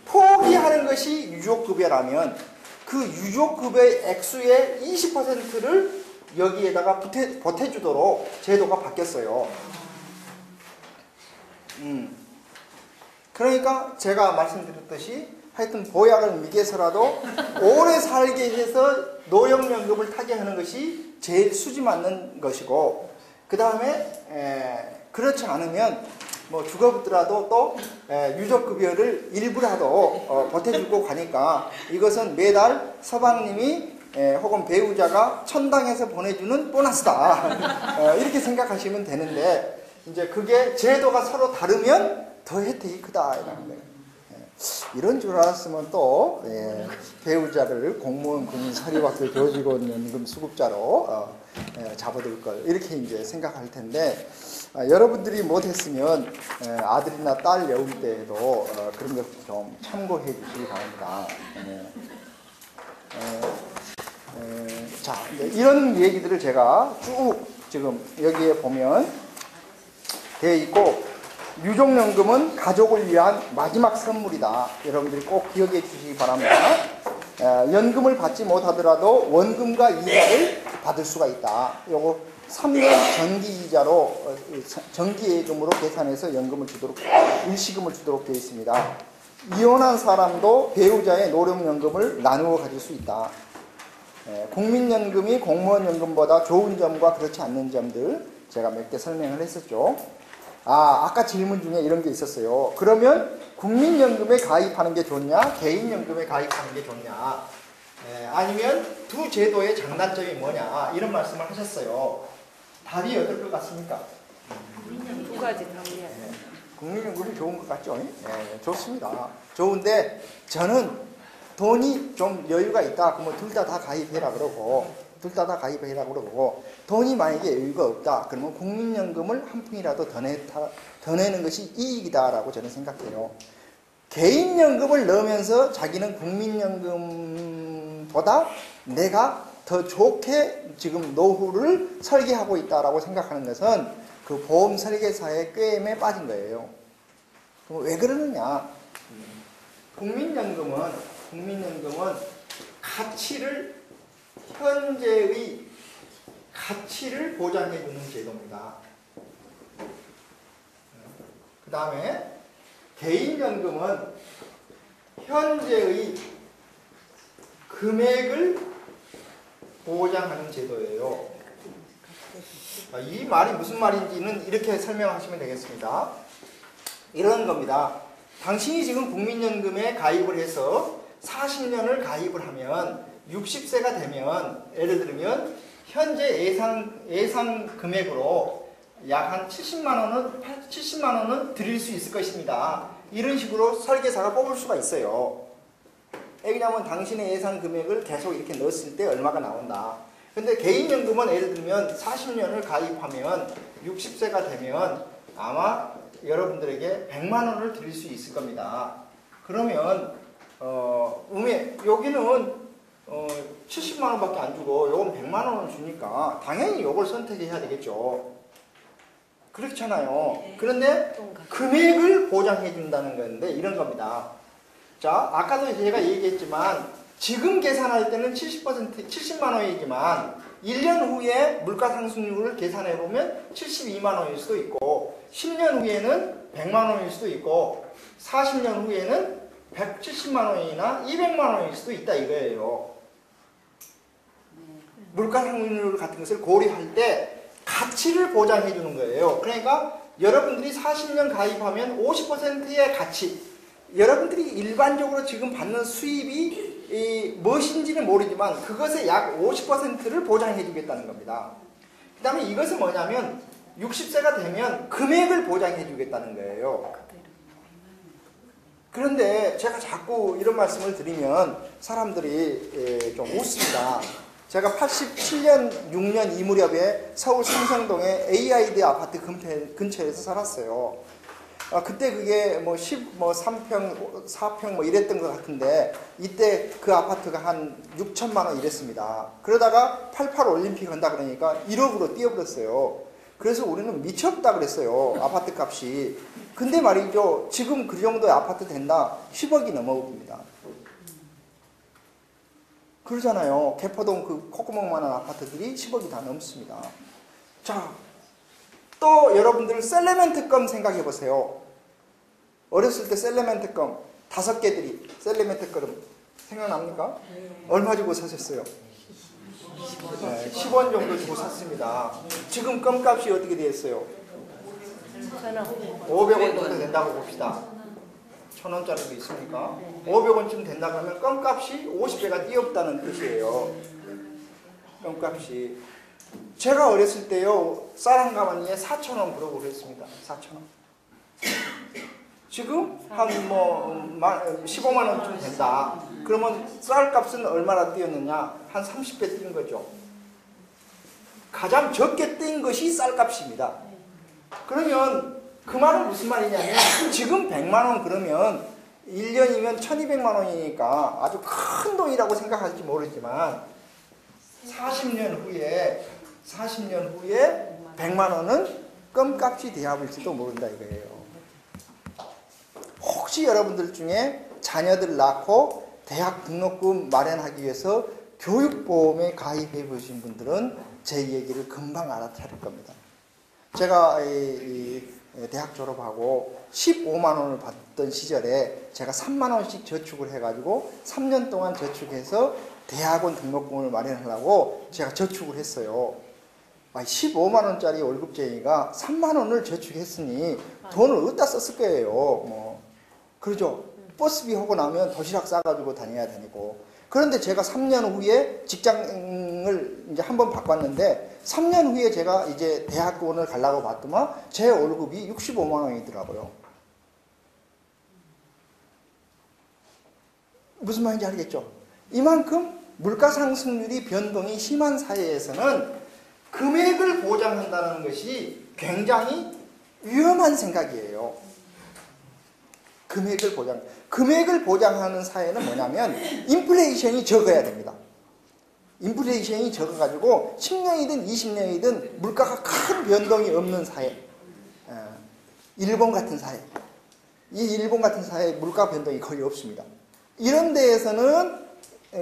포기하는 것이 유족급여라면 그 유족급여의 액수의 20%를 여기에다가 보태주도록 제도가 바뀌었어요. 그러니까 제가 말씀드렸듯이 하여튼 보약을 미개서라도 오래 살게 해서 노령연금을 타게 하는 것이 제일 수지 맞는 것이고, 그 다음에 그렇지 않으면 뭐 죽어붙더라도 또 유족급여를 일부라도 보태주고 가니까 이것은 매달 서방님이 혹은 배우자가 천당에서 보내주는 보너스다. 이렇게 생각하시면 되는데, 이제 그게 제도가 서로 다르면 더 혜택이 크다. 이런 줄 알았으면 또 배우자를 공무원, 군인, 사립학교 교직원 연금 수급자로 잡아둘 걸, 이렇게 이제 생각할 텐데, 여러분들이 못했으면 아들이나 딸 여울 때에도 그런 것 좀 참고해 주시기 바랍니다. 자, 이런 얘기들을 제가 쭉 지금 여기에 보면 되어 있고, 유족연금은 가족을 위한 마지막 선물이다. 여러분들이 꼭 기억해 주시기 바랍니다. 연금을 받지 못하더라도 원금과 이자를 받을 수가 있다. 요거 3년 정기이자로 정기예금으로 계산해서 연금을 주도록 일시금을 주도록 되어 있습니다. 이혼한 사람도 배우자의 노령연금을 나누어 가질 수 있다. 국민연금이 공무원연금보다 좋은 점과 그렇지 않는 점들 제가 몇 개 설명을 했었죠. 아까 질문 중에 이런 게 있었어요. 그러면 국민연금에 가입하는 게 좋냐? 개인연금에 가입하는 게 좋냐? 아니면 두 제도의 장단점이 뭐냐? 이런 말씀을 하셨어요. 답이 어떨 것 같습니까? 두 가지 답이야. 국민연금이 좋은 것 같죠? 좋습니다. 좋은데 저는 돈이 좀 여유가 있다. 그러면 둘 다 가입해라 그러고 돈이 만약에 여유가 없다. 그러면 국민연금을 한 푼이라도 더 내는 것이 이익이다라고 저는 생각해요. 개인연금을 넣으면서 자기는 국민연금보다 내가 더 좋게 지금 노후를 설계하고 있다라고 생각하는 것은 그 보험 설계사의 꾀임에 빠진 거예요. 그럼 왜 그러느냐? 국민연금은 현재의 가치를 보장해주는 제도입니다. 그 다음에 개인연금은 현재의 금액을 보장하는 제도예요. 이 말이 무슨 말인지는 이렇게 설명하시면 되겠습니다. 이런 겁니다. 당신이 지금 국민연금에 가입을 해서 40년을 가입을 하면 60세가 되면 예를 들면 현재 예상 금액으로 약 한 70만 원은 드릴 수 있을 것입니다. 이런 식으로 설계사가 뽑을 수가 있어요. 왜냐하면 당신의 예상 금액을 계속 이렇게 넣었을 때 얼마가 나온다. 근데 개인연금은 예를 들면 40년을 가입하면 60세가 되면 아마 여러분들에게 100만 원을 드릴 수 있을 겁니다. 그러면 여기는 70만 원밖에 안 주고 요건 100만 원을 주니까 당연히 요걸 선택해야 되겠죠. 그렇잖아요. 그런데 금액을 보장해 준다는 건데 이런 겁니다. 자, 아까도 제가 얘기했지만 지금 계산할 때는 70만 원이지만 1년 후에 물가상승률을 계산해 보면 72만 원일 수도 있고 10년 후에는 100만 원일 수도 있고 40년 후에는 170만 원이나 200만 원일 수도 있다 이거예요. 물가상승률 같은 것을 고려할 때 가치를 보장해 주는 거예요. 그러니까 여러분들이 40년 가입하면 50%의 가치, 여러분들이 일반적으로 지금 받는 수입이 무엇인지는 모르지만 그것의 약 50%를 보장해 주겠다는 겁니다. 그 다음에 이것은 뭐냐면 60세가 되면 금액을 보장해 주겠다는 거예요. 그런데 제가 자꾸 이런 말씀을 드리면 사람들이 좀 웃습니다. 제가 87년, 6년 이 무렵에 서울 삼성동에 AID 아파트 근처에서 살았어요. 그때 그게 뭐 3평, 4평 뭐 이랬던 것 같은데 이때 그 아파트가 한 6천만 원 이랬습니다. 그러다가 88 올림픽 한다 그러니까 1억으로 뛰어버렸어요. 그래서 우리는 미쳤다 그랬어요. 아파트 값이. 근데 말이죠. 지금 그 정도의 아파트 된다. 10억이 넘어옵니다. 그러잖아요. 개포동 그 콧구멍만한 아파트들이 10억이 다 넘습니다. 자, 또 여러분들 셀레멘트껌 생각해 보세요. 어렸을 때 셀레멘트껌 5개들이 셀레멘트껌 생각납니까? 얼마 주고 사셨어요? 10원 정도 주고 샀습니다. 지금 껌값이 어떻게 되었어요? 500원 정도 된다고 봅시다. 1,000원짜리도 있습니까? 500원쯤 된다 그러면 껌값이 50배가 뛰었다는 뜻이에요. 껌값이. 제가 어렸을 때요, 쌀 한 가마니에 4,000원 그러고 그랬습니다. 4,000원. 지금 한 15만 원쯤 된다. 그러면 쌀 값은 얼마나 뛰었느냐? 한 30배 뛴 거죠. 가장 적게 뛴 것이 쌀 값입니다. 그러면 그 말은 무슨 말이냐면 지금 100만 원 그러면 1년이면 1200만 원이니까 아주 큰 돈이라고 생각할지 모르지만 40년 후에 100만 원은 껌값이 되어버릴지도 모른다 이거예요. 혹시 여러분들 중에 자녀들 낳고 대학 등록금 마련하기 위해서 교육보험에 가입해 보신 분들은 제 얘기를 금방 알아차릴 겁니다. 제가 이 대학 졸업하고 15만 원을 받던 시절에 제가 3만 원씩 저축을 해가지고 3년 동안 저축해서 대학원 등록금을 마련하려고 제가 저축을 했어요. 15만 원짜리 월급쟁이가 3만 원을 저축했으니 돈을 어디다 썼을 거예요. 뭐 그러죠. 버스비 하고 나면 도시락 싸가지고 다녀야 되고. 그런데 제가 3년 후에 직장을 이제 한번 바꿨는데 3년 후에 제가 이제 대학원을 가려고 봤더만 제 월급이 65만 원이더라고요. 무슨 말인지 알겠죠? 이만큼 물가 상승률이 변동이 심한 사회에서는 금액을 보장한다는 것이 굉장히 위험한 생각이에요. 금액을 보장하는 사회는 뭐냐면 인플레이션이 적어야 됩니다. 인플레이션이 적어가지고 10년이든 20년이든 물가가 큰 변동이 없는 사회. 일본 같은 사회. 이 일본 같은 사회에 물가 변동이 거의 없습니다. 이런 데에서는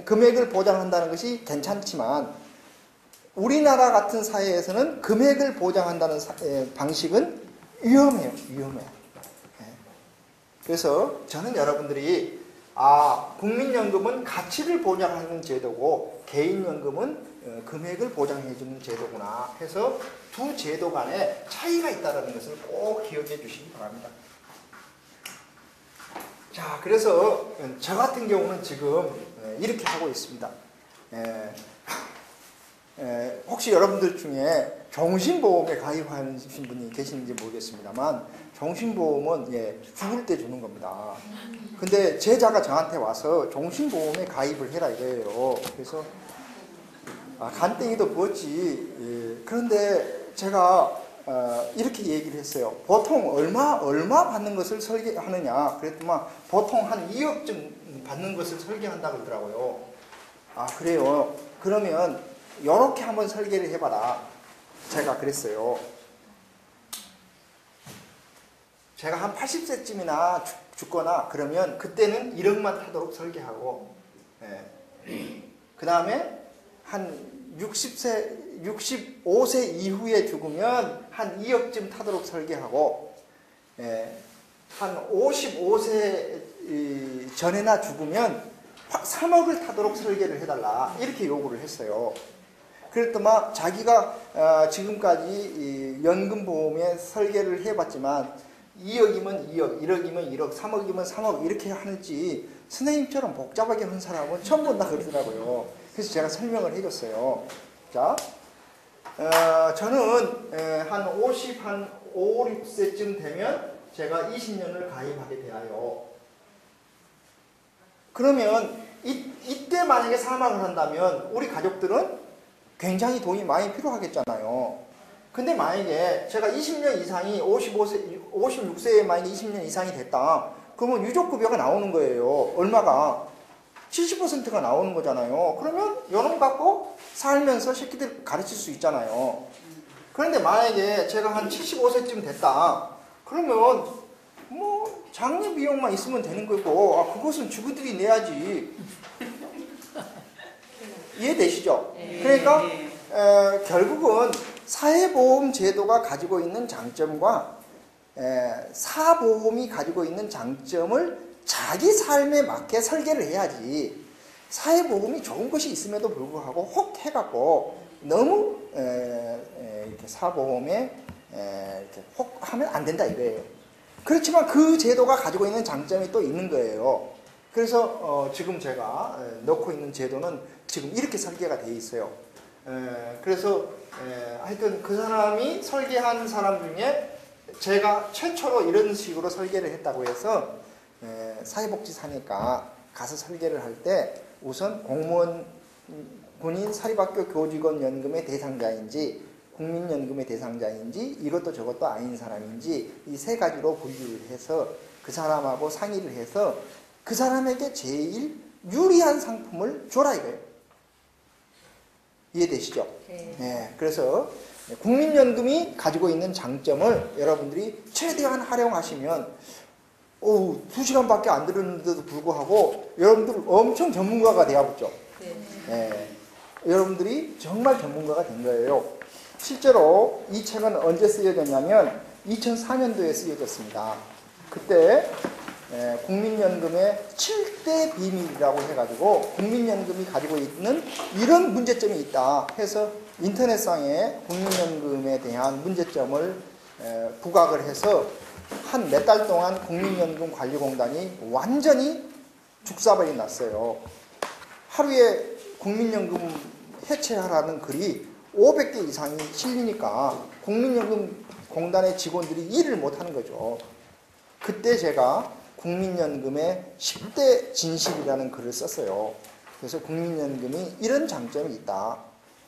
금액을 보장한다는 것이 괜찮지만 우리나라 같은 사회에서는 금액을 보장한다는 방식은 위험해요. 그래서 저는 여러분들이 국민연금은 가치를 보장하는 제도고 개인연금은 금액을 보장해주는 제도구나 해서 두 제도 간에 차이가 있다는 것을 꼭 기억해 주시기 바랍니다. 자, 그래서 저 같은 경우는 지금 이렇게 하고 있습니다. 혹시 여러분들 중에 종신보험에 가입하신 분이 계시는지 모르겠습니다만 종신보험은 죽을 때 주는 겁니다. 근데 제자가 저한테 와서 종신보험에 가입을 해라 이거예요. 그래서 간땡이도 부었지. 그런데 제가 이렇게 얘기를 했어요. 보통 얼마 받는 것을 설계하느냐 그랬더니 보통 한 2억쯤 받는 것을 설계한다고 그러더라고요. 그래요. 그러면 이렇게 한번 설계를 해봐라. 제가 그랬어요. 제가 한 80세쯤이나 죽거나 그러면 그때는 1억만 타도록 설계하고 그 다음에 한 65세 이후에 죽으면 한 2억쯤 타도록 설계하고 한 55세 전에나 죽으면 3억을 타도록 설계를 해달라 이렇게 요구를 했어요. 그랬더만 자기가 지금까지 연금보험에 설계를 해봤지만 2억이면 2억, 1억이면 1억, 3억이면 3억 이렇게 하는지 선생님처럼 복잡하게 하는 사람은 처음 본다 그러더라고요. 그래서 제가 설명을 해줬어요. 자, 저는 한 5, 6세쯤 되면 제가 20년을 가입하게 되어요. 그러면 이때 만약에 사망을 한다면 우리 가족들은 굉장히 돈이 많이 필요하겠잖아요. 근데 만약에 제가 20년 이상이 56세에 만약에 20년 이상이 됐다. 그러면 유족급여가 나오는 거예요. 얼마가? 70%가 나오는 거잖아요. 그러면 요놈 갖고 살면서 새끼들 가르칠 수 있잖아요. 그런데 만약에 제가 한 75세쯤 됐다. 그러면 뭐 장례 비용만 있으면 되는 거고 그것은 주부들이 내야지. 이해되시죠? 그러니까 결국은 사회보험 제도가 가지고 있는 장점과 사보험이 가지고 있는 장점을 자기 삶에 맞게 설계를 해야지. 사회보험이 좋은 것이 있음에도 불구하고 혹 해갖고 너무 이렇게 사보험에 이렇게 혹 하면 안 된다 이거예요. 그렇지만 그 제도가 가지고 있는 장점이 또 있는 거예요. 그래서 지금 제가 넣고 있는 제도는 지금 이렇게 설계가 되어 있어요. 그래서 하여튼 그 사람이 설계한 사람 중에 제가 최초로 이런 식으로 설계를 했다고 해서 사회복지사니까 가서 설계를 할 때 우선 공무원, 군인, 사립학교 교직원 연금의 대상자인지 국민연금의 대상자인지 이것도 저것도 아닌 사람인지 이 세 가지로 분류를 해서 그 사람하고 상의를 해서 그 사람에게 제일 유리한 상품을 줘라 이거예요. 이해되시죠? 네. 그래서 국민연금이 가지고 있는 장점을 여러분들이 최대한 활용하시면 2시간밖에 안 들었는데도 불구하고 여러분들 엄청 전문가가 되어붙죠. 네. 여러분들이 정말 전문가가 된 거예요. 실제로 이 책은 언제 쓰여졌냐면 2004년도에 쓰여졌습니다. 그때 국민연금의 7대 비밀이라고 해가지고 국민연금이 가지고 있는 이런 문제점이 있다 해서 인터넷상에 국민연금에 대한 문제점을 부각을 해서 한 몇 달 동안 국민연금관리공단이 완전히 죽사발이 났어요. 하루에 국민연금 해체하라는 글이 500개 이상이 실리니까 국민연금공단의 직원들이 일을 못하는 거죠. 그때 제가 국민연금의 10대 진실이라는 글을 썼어요. 그래서 국민연금이 이런 장점이 있다.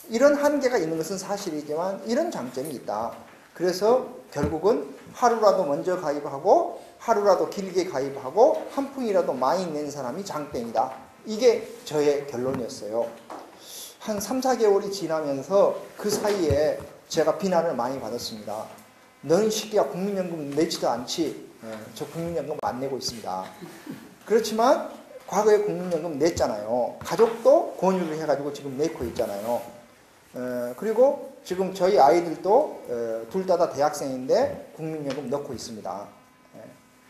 이런 한계가 있는 것은 사실이지만 이런 장점이 있다. 그래서 결국은 하루라도 먼저 가입하고 하루라도 길게 가입하고 한 푼이라도 많이 낸 사람이 장땡이다. 이게 저의 결론이었어요. 한 3, 4개월이 지나면서 그 사이에 제가 비난을 많이 받았습니다. 너는 시끼야 국민연금 내지도 않지. 저 국민연금 안 내고 있습니다. 그렇지만 과거에 국민연금 냈잖아요. 가족도 권유를 해가지고 지금 내고 있잖아요. 그리고 지금 저희 아이들도 둘 다 대학생인데 국민연금 넣고 있습니다.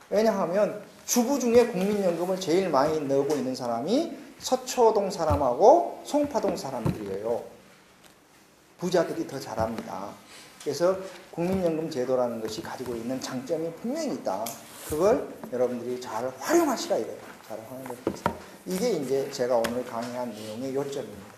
왜냐하면 주부 중에 국민연금을 제일 많이 넣고 있는 사람이 서초동 사람하고 송파동 사람들이에요. 부자들이 더 잘합니다. 그래서 국민연금 제도라는 것이 가지고 있는 장점이 분명히 있다. 그걸 여러분들이 잘 활용하시라 이래요. 잘 활용하시라. 이게 이제 제가 오늘 강의한 내용의 요점입니다.